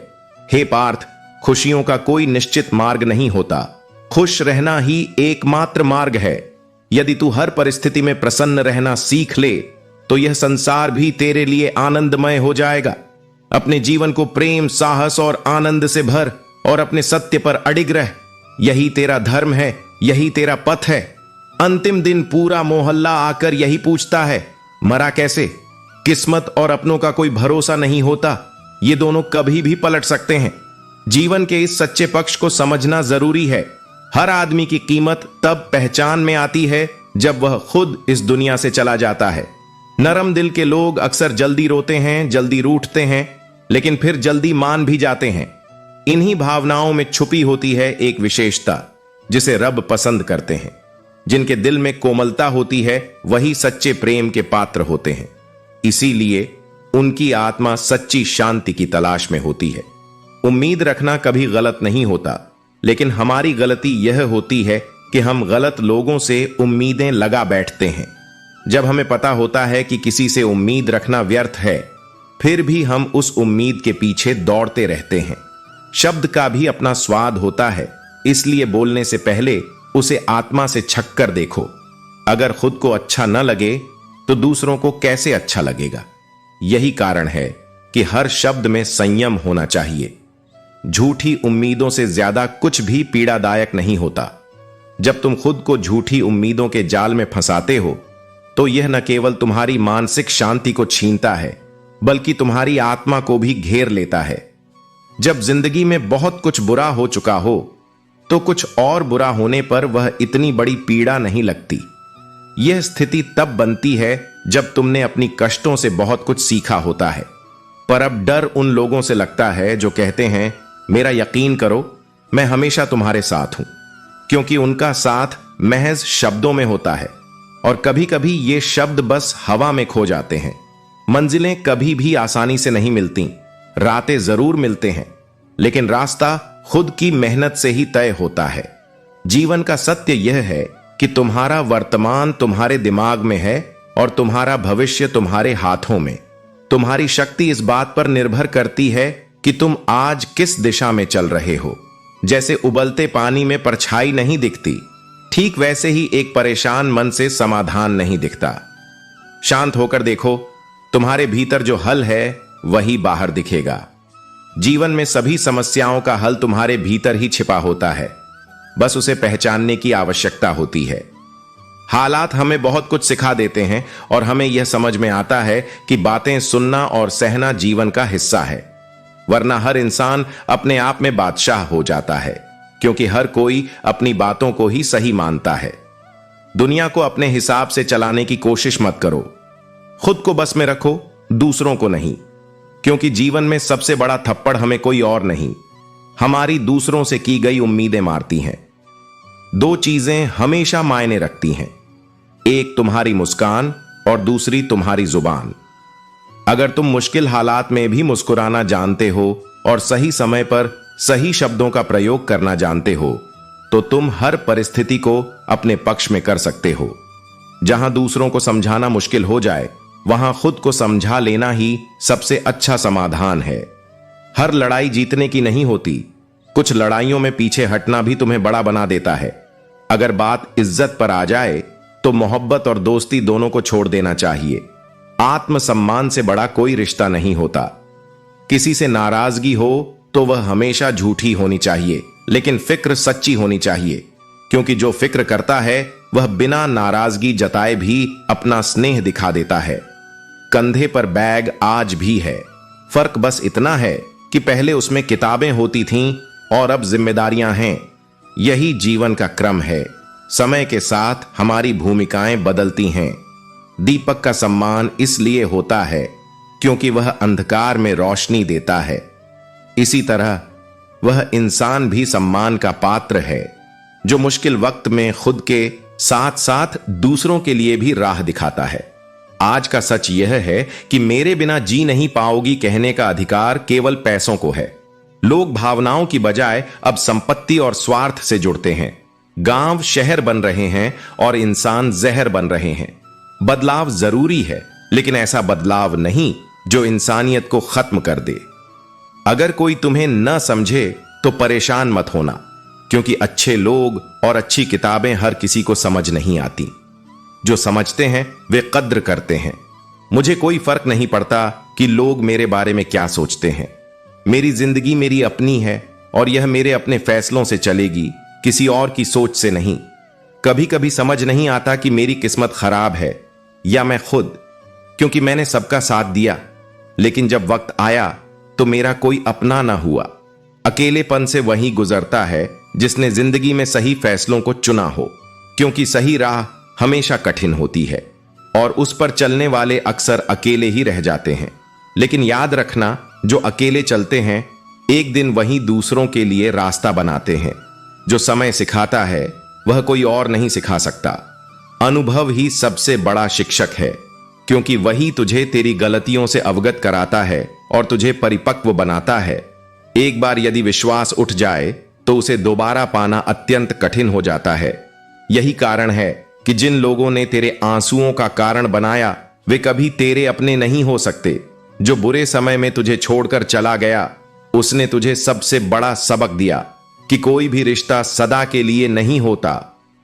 हे पार्थ, खुशियों का कोई निश्चित मार्ग नहीं होता। खुश रहना ही एकमात्र मार्ग है। यदि तू हर परिस्थिति में प्रसन्न रहना सीख ले तो यह संसार भी तेरे लिए आनंदमय हो जाएगा। अपने जीवन को प्रेम, साहस और आनंद से भर और अपने सत्य पर अडिग रह। यही तेरा धर्म है, यही तेरा पथ है। अंतिम दिन पूरा मोहल्ला आकर यही पूछता है, मरा कैसे? किस्मत और अपनों का कोई भरोसा नहीं होता, ये दोनों कभी भी पलट सकते हैं। जीवन के इस सच्चे पक्ष को समझना जरूरी है। हर आदमी की कीमत तब पहचान में आती है जब वह खुद इस दुनिया से चला जाता है। नरम दिल के लोग अक्सर जल्दी रोते हैं, जल्दी रूठते हैं, लेकिन फिर जल्दी मान भी जाते हैं। इन्हीं भावनाओं में छुपी होती है एक विशेषता जिसे रब पसंद करते हैं। जिनके दिल में कोमलता होती है वही सच्चे प्रेम के पात्र होते हैं। इसीलिए उनकी आत्मा सच्ची शांति की तलाश में होती है। उम्मीद रखना कभी गलत नहीं होता, लेकिन हमारी गलती यह होती है कि हम गलत लोगों से उम्मीदें लगा बैठते हैं। जब हमें पता होता है कि किसी से उम्मीद रखना व्यर्थ है, फिर भी हम उस उम्मीद के पीछे दौड़ते रहते हैं। शब्द का भी अपना स्वाद होता है, इसलिए बोलने से पहले उसे आत्मा से छक कर देखो। अगर खुद को अच्छा न लगे तो दूसरों को कैसे अच्छा लगेगा? यही कारण है कि हर शब्द में संयम होना चाहिए। झूठी उम्मीदों से ज्यादा कुछ भी पीड़ादायक नहीं होता। जब तुम खुद को झूठी उम्मीदों के जाल में फंसाते हो तो यह न केवल तुम्हारी मानसिक शांति को छीनता है, बल्कि तुम्हारी आत्मा को भी घेर लेता है। जब जिंदगी में बहुत कुछ बुरा हो चुका हो तो कुछ और बुरा होने पर वह इतनी बड़ी पीड़ा नहीं लगती। यह स्थिति तब बनती है जब तुमने अपनी कष्टों से बहुत कुछ सीखा होता है। पर अब डर उन लोगों से लगता है जो कहते हैं, मेरा यकीन करो, मैं हमेशा तुम्हारे साथ हूं, क्योंकि उनका साथ महज शब्दों में होता है और कभी कभी ये शब्द बस हवा में खो जाते हैं। मंजिलें कभी भी आसानी से नहीं मिलती, रातें जरूर मिलते हैं, लेकिन रास्ता खुद की मेहनत से ही तय होता है। जीवन का सत्य यह है कि तुम्हारा वर्तमान तुम्हारे दिमाग में है और तुम्हारा भविष्य तुम्हारे हाथों में। तुम्हारी शक्ति इस बात पर निर्भर करती है कि तुम आज किस दिशा में चल रहे हो। जैसे उबलते पानी में परछाई नहीं दिखती, ठीक वैसे ही एक परेशान मन से समाधान नहीं दिखता। शांत होकर देखो, तुम्हारे भीतर जो हल है वही बाहर दिखेगा। जीवन में सभी समस्याओं का हल तुम्हारे भीतर ही छिपा होता है, बस उसे पहचानने की आवश्यकता होती है। हालात हमें बहुत कुछ सिखा देते हैं और हमें यह समझ में आता है कि बातें सुनना और सहना जीवन का हिस्सा है, वरना हर इंसान अपने आप में बादशाह हो जाता है, क्योंकि हर कोई अपनी बातों को ही सही मानता है। दुनिया को अपने हिसाब से चलाने की कोशिश मत करो। खुद को बस में रखो, दूसरों को नहीं, क्योंकि जीवन में सबसे बड़ा थप्पड़ हमें कोई और नहीं, हमारी दूसरों से की गई उम्मीदें मारती हैं। दो चीजें हमेशा मायने रखती हैं, एक तुम्हारी मुस्कान और दूसरी तुम्हारी जुबान। अगर तुम मुश्किल हालात में भी मुस्कुराना जानते हो और सही समय पर सही शब्दों का प्रयोग करना जानते हो तो तुम हर परिस्थिति को अपने पक्ष में कर सकते हो। जहां दूसरों को समझाना मुश्किल हो जाए, वहां खुद को समझा लेना ही सबसे अच्छा समाधान है। हर लड़ाई जीतने की नहीं होती, कुछ लड़ाइयों में पीछे हटना भी तुम्हें बड़ा बना देता है। अगर बात इज्जत पर आ जाए तो मोहब्बत और दोस्ती दोनों को छोड़ देना चाहिए। आत्मसम्मान से बड़ा कोई रिश्ता नहीं होता। किसी से नाराजगी हो तो वह हमेशा झूठी होनी चाहिए, लेकिन फिक्र सच्ची होनी चाहिए, क्योंकि जो फिक्र करता है वह बिना नाराजगी जताए भी अपना स्नेह दिखा देता है। कंधे पर बैग आज भी है, फर्क बस इतना है कि पहले उसमें किताबें होती थीं और अब जिम्मेदारियां हैं। यही जीवन का क्रम है। समय के साथ हमारी भूमिकाएं बदलती हैं। दीपक का सम्मान इसलिए होता है क्योंकि वह अंधकार में रोशनी देता है। इसी तरह वह इंसान भी सम्मान का पात्र है जो मुश्किल वक्त में खुद के साथ साथ दूसरों के लिए भी राह दिखाता है। आज का सच यह है कि मेरे बिना जी नहीं पाओगी कहने का अधिकार केवल पैसों को है। लोग भावनाओं की बजाय अब संपत्ति और स्वार्थ से जुड़ते हैं। गांव शहर बन रहे हैं और इंसान जहर बन रहे हैं। बदलाव जरूरी है, लेकिन ऐसा बदलाव नहीं जो इंसानियत को खत्म कर दे। अगर कोई तुम्हें न समझे तो परेशान मत होना, क्योंकि अच्छे लोग और अच्छी किताबें हर किसी को समझ नहीं आती। जो समझते हैं वे कद्र करते हैं। मुझे कोई फर्क नहीं पड़ता कि लोग मेरे बारे में क्या सोचते हैं। मेरी जिंदगी मेरी अपनी है और यह मेरे अपने फैसलों से चलेगी, किसी और की सोच से नहीं। कभी कभी समझ नहीं आता कि मेरी किस्मत खराब है या मैं खुद, क्योंकि मैंने सबका साथ दिया, लेकिन जब वक्त आया तो मेरा कोई अपना ना हुआ। अकेलेपन से वही गुजरता है जिसने जिंदगी में सही फैसलों को चुना हो, क्योंकि सही राह हमेशा कठिन होती है और उस पर चलने वाले अक्सर अकेले ही रह जाते हैं। लेकिन याद रखना, जो अकेले चलते हैं एक दिन वही दूसरों के लिए रास्ता बनाते हैं। जो समय सिखाता है वह कोई और नहीं सिखा सकता। अनुभव ही सबसे बड़ा शिक्षक है, क्योंकि वही तुझे तेरी गलतियों से अवगत कराता है और तुझे परिपक्व बनाता है। एक बार यदि विश्वास उठ जाए तो उसे दोबारा पाना अत्यंत कठिन हो जाता है। यही कारण है कि जिन लोगों ने तेरे आंसुओं का कारण बनाया वे कभी तेरे अपने नहीं हो सकते। जो बुरे समय में तुझे छोड़कर चला गया उसने तुझे सबसे बड़ा सबक दिया कि कोई भी रिश्ता सदा के लिए नहीं होता।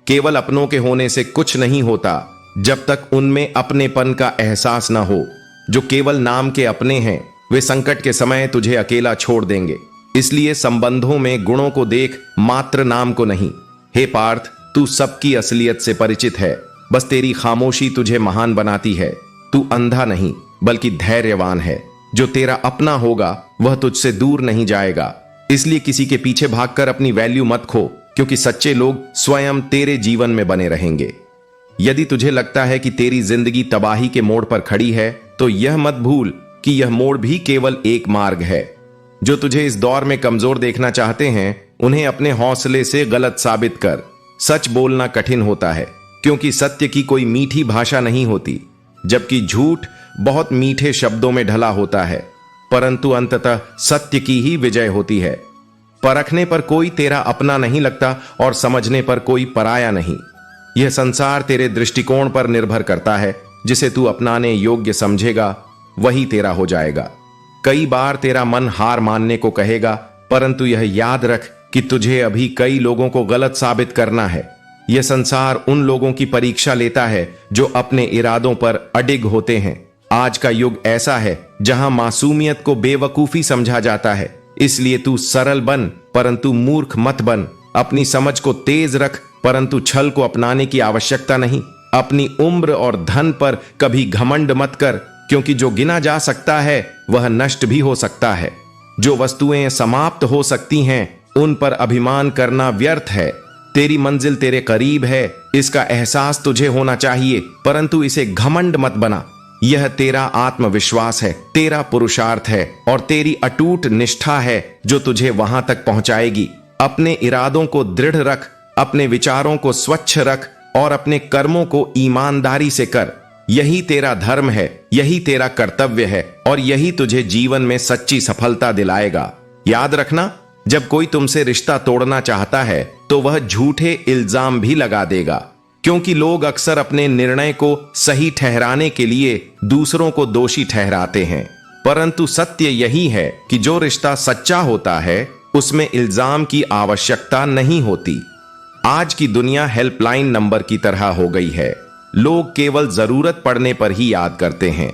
केवल अपनों के होने से कुछ नहीं होता जब तक उनमें अपनेपन का एहसास ना हो। जो केवल नाम के अपने हैं वे संकट के समय तुझे अकेला छोड़ देंगे। इसलिए संबंधों में गुणों को देख, मात्र नाम को नहीं। हे पार्थ, तू सबकी असलियत से परिचित है, बस तेरी खामोशी तुझे महान बनाती है। तू अंधा नहीं बल्कि धैर्यवान है। जो तेरा अपना होगा वह तुझसे दूर नहीं जाएगा। इसलिए किसी के पीछे भागकर अपनी वैल्यू मत खो, क्योंकि सच्चे लोग स्वयं तेरे जीवन में बने रहेंगे। यदि तुझे लगता है कि तेरी जिंदगी तबाही के मोड़ पर खड़ी है तो यह मत भूल कि यह मोड़ भी केवल एक मार्ग है। जो तुझे इस दौर में कमजोर देखना चाहते हैं उन्हें अपने हौसले से गलत साबित कर। सच बोलना कठिन होता है, क्योंकि सत्य की कोई मीठी भाषा नहीं होती, जबकि झूठ बहुत मीठे शब्दों में ढला होता है। परंतु अंततः सत्य की ही विजय होती है। परखने पर कोई तेरा अपना नहीं लगता और समझने पर कोई पराया नहीं। यह संसार तेरे दृष्टिकोण पर निर्भर करता है। जिसे तू अपनाने योग्य समझेगा वही तेरा हो जाएगा। कई बार तेरा मन हार मानने को कहेगा, परंतु यह याद रख कि तुझे अभी कई लोगों को गलत साबित करना है। यह संसार उन लोगों की परीक्षा लेता है जो अपने इरादों पर अडिग होते हैं। आज का युग ऐसा है जहां मासूमियत को बेवकूफी समझा जाता है। इसलिए तू सरल बन परंतु मूर्ख मत बन। अपनी समझ को तेज रख परंतु छल को अपनाने की आवश्यकता नहीं। अपनी उम्र और धन पर कभी घमंड मत कर, क्योंकि जो गिना जा सकता है वह नष्ट भी हो सकता है। जो वस्तुएं समाप्त हो सकती हैं उन पर अभिमान करना व्यर्थ है। तेरी मंजिल तेरे करीब है, इसका एहसास तुझे होना चाहिए, परंतु इसे घमंड मत बना। यह तेरा आत्मविश्वास है, तेरा पुरुषार्थ है और तेरी अटूट निष्ठा है जो तुझे वहां तक पहुंचाएगी। अपने इरादों को दृढ़ रख, अपने विचारों को स्वच्छ रख और अपने कर्मों को ईमानदारी से कर। यही तेरा धर्म है, यही तेरा कर्तव्य है और यही तुझे जीवन में सच्ची सफलता दिलाएगा। याद रखना, जब कोई तुमसे रिश्ता तोड़ना चाहता है तो वह झूठे इल्जाम भी लगा देगा, क्योंकि लोग अक्सर अपने निर्णय को सही ठहराने के लिए दूसरों को दोषी ठहराते हैं। परंतु सत्य यही है कि जो रिश्ता सच्चा होता है उसमें इल्जाम की आवश्यकता नहीं होती। आज की दुनिया हेल्पलाइन नंबर की तरह हो गई है। लोग केवल जरूरत पड़ने पर ही याद करते हैं।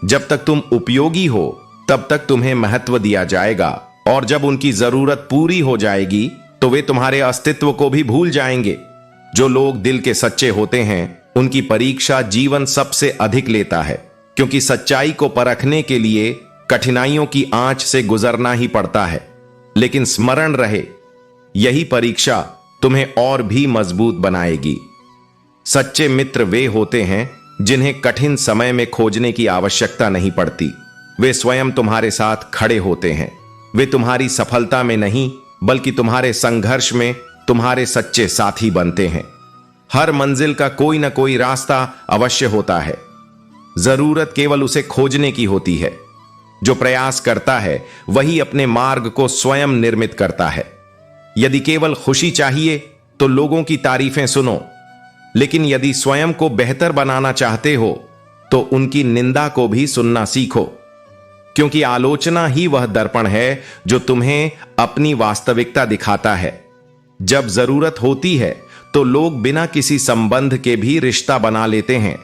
जब तक तुम उपयोगी हो तब तक तुम्हें महत्व दिया जाएगा, और जब उनकी जरूरत पूरी हो जाएगी तो वे तुम्हारे अस्तित्व को भी भूल जाएंगे। जो लोग दिल के सच्चे होते हैं उनकी परीक्षा जीवन सबसे अधिक लेता है, क्योंकि सच्चाई को परखने के लिए कठिनाइयों की आंच से गुजरना ही पड़ता है। लेकिन स्मरण रहे, यही परीक्षा तुम्हें और भी मजबूत बनाएगी। सच्चे मित्र वे होते हैं जिन्हें कठिन समय में खोजने की आवश्यकता नहीं पड़ती। वे स्वयं तुम्हारे साथ खड़े होते हैं। वे तुम्हारी सफलता में नहीं बल्कि तुम्हारे संघर्ष में तुम्हारे सच्चे साथी बनते हैं। हर मंजिल का कोई ना कोई रास्ता अवश्य होता है। जरूरत केवल उसे खोजने की होती है। जो प्रयास करता है वही अपने मार्ग को स्वयं निर्मित करता है। यदि केवल खुशी चाहिए तो लोगों की तारीफें सुनो, लेकिन यदि स्वयं को बेहतर बनाना चाहते हो तो उनकी निंदा को भी सुनना सीखो, क्योंकि आलोचना ही वह दर्पण है जो तुम्हें अपनी वास्तविकता दिखाता है। जब जरूरत होती है तो लोग बिना किसी संबंध के भी रिश्ता बना लेते हैं,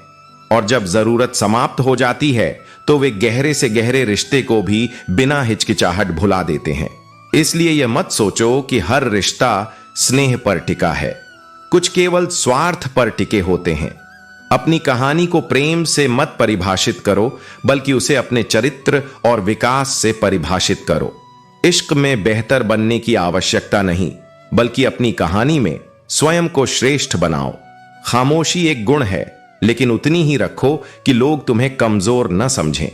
और जब जरूरत समाप्त हो जाती है तो वे गहरे से गहरे रिश्ते को भी बिना हिचकिचाहट भुला देते हैं। इसलिए यह मत सोचो कि हर रिश्ता स्नेह पर टिका है। कुछ केवल स्वार्थ पर टिके होते हैं। अपनी कहानी को प्रेम से मत परिभाषित करो, बल्कि उसे अपने चरित्र और विकास से परिभाषित करो। इश्क में बेहतर बनने की आवश्यकता नहीं, बल्कि अपनी कहानी में स्वयं को श्रेष्ठ बनाओ। खामोशी एक गुण है, लेकिन उतनी ही रखो कि लोग तुम्हें कमजोर न समझें।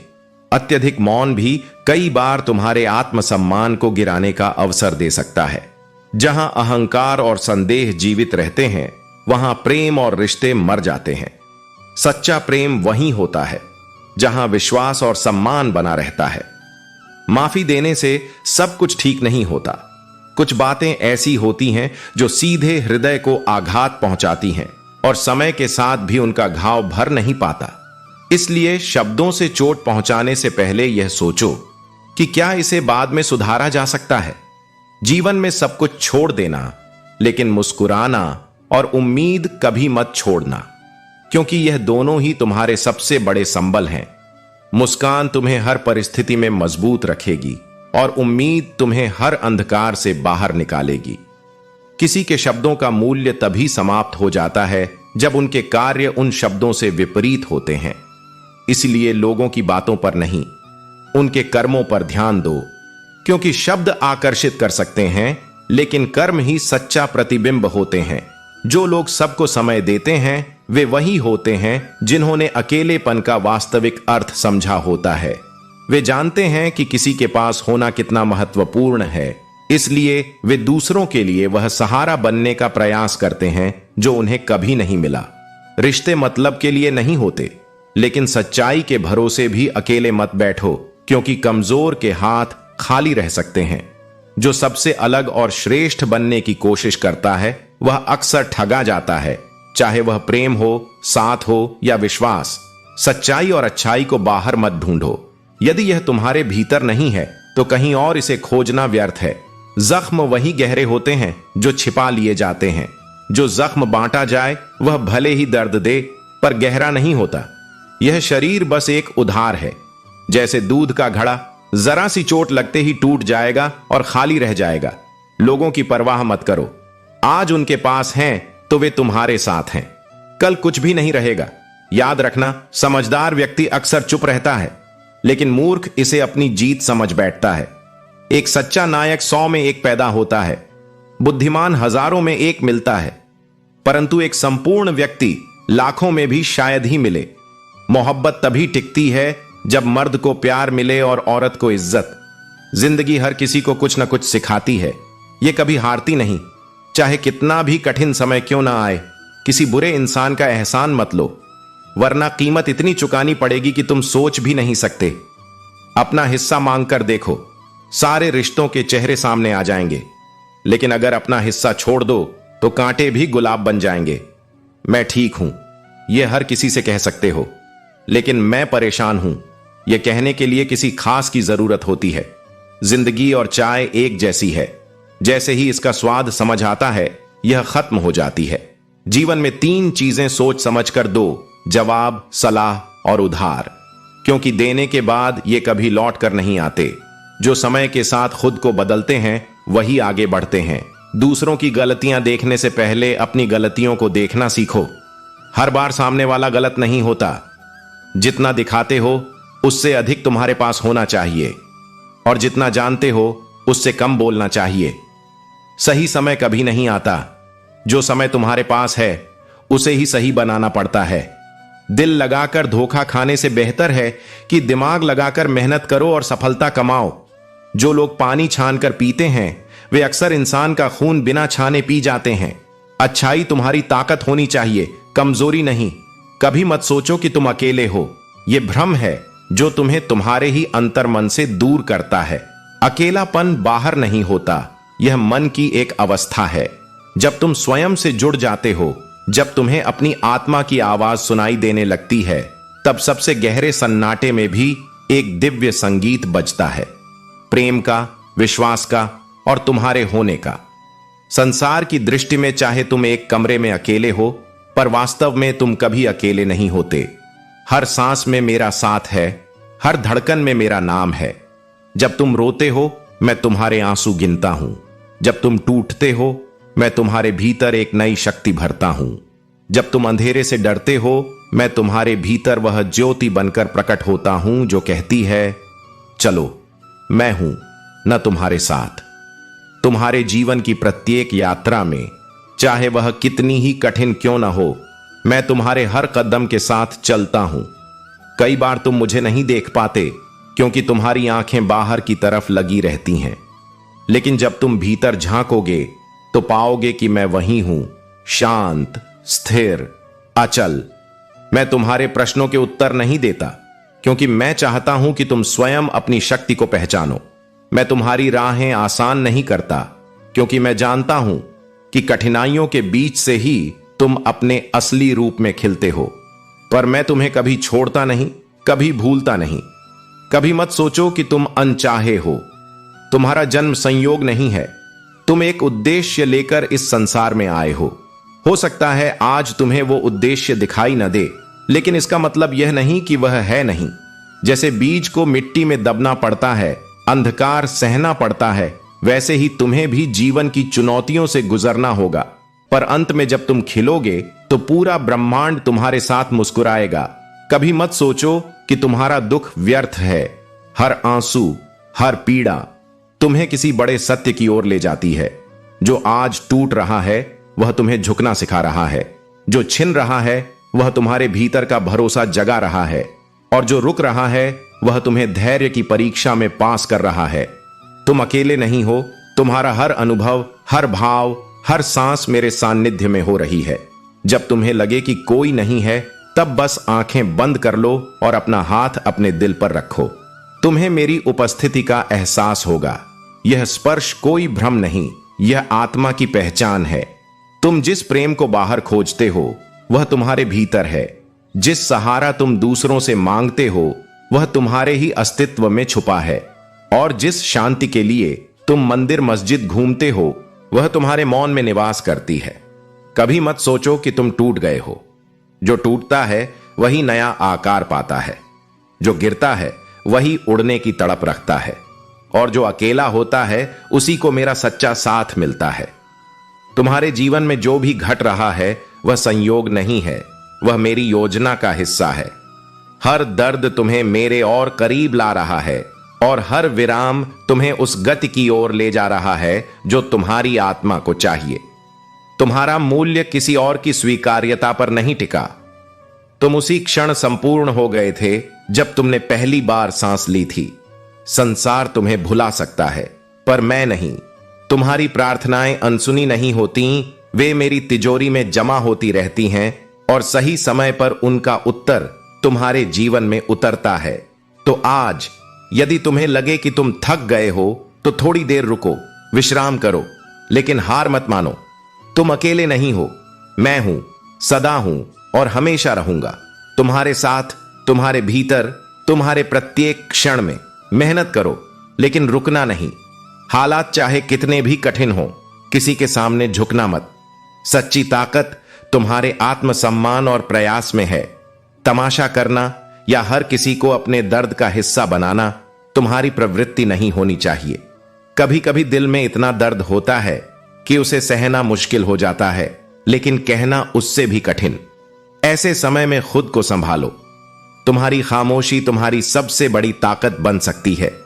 अत्यधिक मौन भी कई बार तुम्हारे आत्मसम्मान को गिराने का अवसर दे सकता है। जहां अहंकार और संदेह जीवित रहते हैं वहां प्रेम और रिश्ते मर जाते हैं। सच्चा प्रेम वहीं होता है जहां विश्वास और सम्मान बना रहता है। माफी देने से सब कुछ ठीक नहीं होता। कुछ बातें ऐसी होती हैं जो सीधे हृदय को आघात पहुंचाती हैं, और समय के साथ भी उनका घाव भर नहीं पाता। इसलिए शब्दों से चोट पहुंचाने से पहले यह सोचो कि क्या इसे बाद में सुधारा जा सकता है। जीवन में सब कुछ छोड़ देना, लेकिन मुस्कुराना और उम्मीद कभी मत छोड़ना, क्योंकि यह दोनों ही तुम्हारे सबसे बड़े संबल हैं। मुस्कान तुम्हें हर परिस्थिति में मजबूत रखेगी, और उम्मीद तुम्हें हर अंधकार से बाहर निकालेगी। किसी के शब्दों का मूल्य तभी समाप्त हो जाता है जब उनके कार्य उन शब्दों से विपरीत होते हैं। इसलिए लोगों की बातों पर नहीं, उनके कर्मों पर ध्यान दो, क्योंकि शब्द आकर्षित कर सकते हैं, लेकिन कर्म ही सच्चा प्रतिबिंब होते हैं। जो लोग सबको समय देते हैं वे वही होते हैं जिन्होंने अकेलेपन का वास्तविक अर्थ समझा होता है। वे जानते हैं कि किसी के पास होना कितना महत्वपूर्ण है, इसलिए वे दूसरों के लिए वह सहारा बनने का प्रयास करते हैं जो उन्हें कभी नहीं मिला। रिश्ते मतलब के लिए नहीं होते, लेकिन सच्चाई के भरोसे भी अकेले मत बैठो, क्योंकि कमजोर के हाथ खाली रह सकते हैं। जो सबसे अलग और श्रेष्ठ बनने की कोशिश करता है वह अक्सर ठगा जाता है, चाहे वह प्रेम हो, साथ हो या विश्वास। सच्चाई और अच्छाई को बाहर मत ढूंढो। यदि यह तुम्हारे भीतर नहीं है तो कहीं और इसे खोजना व्यर्थ है। जख्म वही गहरे होते हैं जो छिपा लिए जाते हैं। जो जख्म बांटा जाए वह भले ही दर्द दे, पर गहरा नहीं होता। यह शरीर बस एक उधार है, जैसे दूध का घड़ा जरा सी चोट लगते ही टूट जाएगा और खाली रह जाएगा। लोगों की परवाह मत करो। आज उनके पास हैं तो वे तुम्हारे साथ हैं, कल कुछ भी नहीं रहेगा। याद रखना, समझदार व्यक्ति अक्सर चुप रहता है, लेकिन मूर्ख इसे अपनी जीत समझ बैठता है। एक सच्चा नायक 100 में एक पैदा होता है, बुद्धिमान हजारों में एक मिलता है, परंतु एक संपूर्ण व्यक्ति लाखों में भी शायद ही मिले। मोहब्बत तभी टिकती है जब मर्द को प्यार मिले और औरत को इज्जत। जिंदगी हर किसी को कुछ न कुछ सिखाती है, ये कभी हारती नहीं, चाहे कितना भी कठिन समय क्यों ना आए। किसी बुरे इंसान का एहसान मत लो, वरना कीमत इतनी चुकानी पड़ेगी कि तुम सोच भी नहीं सकते। अपना हिस्सा मांगकर देखो, सारे रिश्तों के चेहरे सामने आ जाएंगे, लेकिन अगर अपना हिस्सा छोड़ दो तो कांटे भी गुलाब बन जाएंगे। मैं ठीक हूं, यह हर किसी से कह सकते हो, लेकिन मैं परेशान हूं, यह कहने के लिए किसी खास की जरूरत होती है। जिंदगी और चाय एक जैसी है, जैसे ही इसका स्वाद समझ आता है यह खत्म हो जाती है। जीवन में 3 चीजें सोच समझकर दो, जवाब, सलाह और उधार, क्योंकि देने के बाद ये कभी लौट कर नहीं आते। जो समय के साथ खुद को बदलते हैं वही आगे बढ़ते हैं। दूसरों की गलतियां देखने से पहले अपनी गलतियों को देखना सीखो। हर बार सामने वाला गलत नहीं होता। जितना दिखाते हो उससे अधिक तुम्हारे पास होना चाहिए, और जितना जानते हो उससे कम बोलना चाहिए। सही समय कभी नहीं आता। जो समय तुम्हारे पास है उसे ही सही बनाना पड़ता है। दिल लगाकर धोखा खाने से बेहतर है कि दिमाग लगाकर मेहनत करो और सफलता कमाओ। जो लोग पानी छान कर पीते हैं वे अक्सर इंसान का खून बिना छाने पी जाते हैं। अच्छाई तुम्हारी ताकत होनी चाहिए, कमजोरी नहीं। कभी मत सोचो कि तुम अकेले हो। यह भ्रम है जो तुम्हें तुम्हारे ही अंतर्मन से दूर करता है। अकेलापन बाहर नहीं होता, यह मन की एक अवस्था है। जब तुम स्वयं से जुड़ जाते हो, जब तुम्हें अपनी आत्मा की आवाज सुनाई देने लगती है, तब सबसे गहरे सन्नाटे में भी एक दिव्य संगीत बजता है, प्रेम का, विश्वास का और तुम्हारे होने का। संसार की दृष्टि में चाहे तुम एक कमरे में अकेले हो, पर वास्तव में तुम कभी अकेले नहीं होते। हर सांस में मेरा साथ है, हर धड़कन में मेरा नाम है। जब तुम रोते हो मैं तुम्हारे आंसू गिनता हूं। जब तुम टूटते हो मैं तुम्हारे भीतर एक नई शक्ति भरता हूं। जब तुम अंधेरे से डरते हो मैं तुम्हारे भीतर वह ज्योति बनकर प्रकट होता हूं जो कहती है, चलो मैं हूं न तुम्हारे साथ। तुम्हारे जीवन की प्रत्येक यात्रा में, चाहे वह कितनी ही कठिन क्यों न हो, मैं तुम्हारे हर कदम के साथ चलता हूं। कई बार तुम मुझे नहीं देख पाते क्योंकि तुम्हारी आंखें बाहर की तरफ लगी रहती हैं, लेकिन जब तुम भीतर झांकोगे तो पाओगे कि मैं वही हूं, शांत, स्थिर, अचल। मैं तुम्हारे प्रश्नों के उत्तर नहीं देता क्योंकि मैं चाहता हूं कि तुम स्वयं अपनी शक्ति को पहचानो। मैं तुम्हारी राहें आसान नहीं करता क्योंकि मैं जानता हूं कि कठिनाइयों के बीच से ही तुम अपने असली रूप में खिलते हो। पर मैं तुम्हें कभी छोड़ता नहीं, कभी भूलता नहीं। कभी मत सोचो कि तुम अनचाहे हो। तुम्हारा जन्म संयोग नहीं है। तुम एक उद्देश्य लेकर इस संसार में आए हो सकता है आज तुम्हें वो उद्देश्य दिखाई न दे, लेकिन इसका मतलब यह नहीं कि वह है नहीं। जैसे बीज को मिट्टी में दबना पड़ता है, अंधकार सहना पड़ता है, वैसे ही तुम्हें भी जीवन की चुनौतियों से गुजरना होगा। पर अंत में जब तुम खिलोगे तो पूरा ब्रह्मांड तुम्हारे साथ मुस्कुराएगा। कभी मत सोचो कि तुम्हारा दुख व्यर्थ है। हर आंसू, हर पीड़ा तुम्हें किसी बड़े सत्य की ओर ले जाती है। जो आज टूट रहा है वह तुम्हें झुकना सिखा रहा है। जो छिन रहा है वह तुम्हारे भीतर का भरोसा जगा रहा है, और जो रुक रहा है वह तुम्हें धैर्य की परीक्षा में पास कर रहा है। तुम अकेले नहीं हो। तुम्हारा हर अनुभव, हर भाव, हर सांस मेरे सानिध्य में हो रही है। जब तुम्हें लगे कि कोई नहीं है, तब बस आंखें बंद कर लो और अपना हाथ अपने दिल पर रखो। तुम्हें मेरी उपस्थिति का एहसास होगा। यह स्पर्श कोई भ्रम नहीं, यह आत्मा की पहचान है। तुम जिस प्रेम को बाहर खोजते हो वह तुम्हारे भीतर है। जिस सहारा तुम दूसरों से मांगते हो वह तुम्हारे ही अस्तित्व में छुपा है, और जिस शांति के लिए तुम मंदिर मस्जिद घूमते हो वह तुम्हारे मौन में निवास करती है। कभी मत सोचो कि तुम टूट गए हो। जो टूटता है वही नया आकार पाता है। जो गिरता है वही उड़ने की तड़प रखता है, और जो अकेला होता है उसी को मेरा सच्चा साथ मिलता है। तुम्हारे जीवन में जो भी घट रहा है वह संयोग नहीं है, वह मेरी योजना का हिस्सा है। हर दर्द तुम्हें मेरे और करीब ला रहा है, और हर विराम तुम्हें उस गति की ओर ले जा रहा है जो तुम्हारी आत्मा को चाहिए। तुम्हारा मूल्य किसी और की स्वीकार्यता पर नहीं टिका। तुम उसी क्षण संपूर्ण हो गए थे जब तुमने पहली बार सांस ली थी। संसार तुम्हें भुला सकता है, पर मैं नहीं। तुम्हारी प्रार्थनाएं अनसुनी नहीं होती, वे मेरी तिजोरी में जमा होती रहती हैं, और सही समय पर उनका उत्तर तुम्हारे जीवन में उतरता है। तो आज यदि तुम्हें लगे कि तुम थक गए हो तो थोड़ी देर रुको, विश्राम करो, लेकिन हार मत मानो। तुम अकेले नहीं हो। मैं हूं, सदा हूं और हमेशा रहूंगा तुम्हारे साथ, तुम्हारे भीतर, तुम्हारे प्रत्येक क्षण में। मेहनत करो लेकिन रुकना नहीं। हालात चाहे कितने भी कठिन हो, किसी के सामने झुकना मत। सच्ची ताकत तुम्हारे आत्मसम्मान और प्रयास में है। तमाशा करना या हर किसी को अपने दर्द का हिस्सा बनाना तुम्हारी प्रवृत्ति नहीं होनी चाहिए। कभी कभी दिल में इतना दर्द होता है कि उसे सहना मुश्किल हो जाता है, लेकिन कहना उससे भी कठिन। ऐसे समय में खुद को संभालो। तुम्हारी खामोशी तुम्हारी सबसे बड़ी ताकत बन सकती है।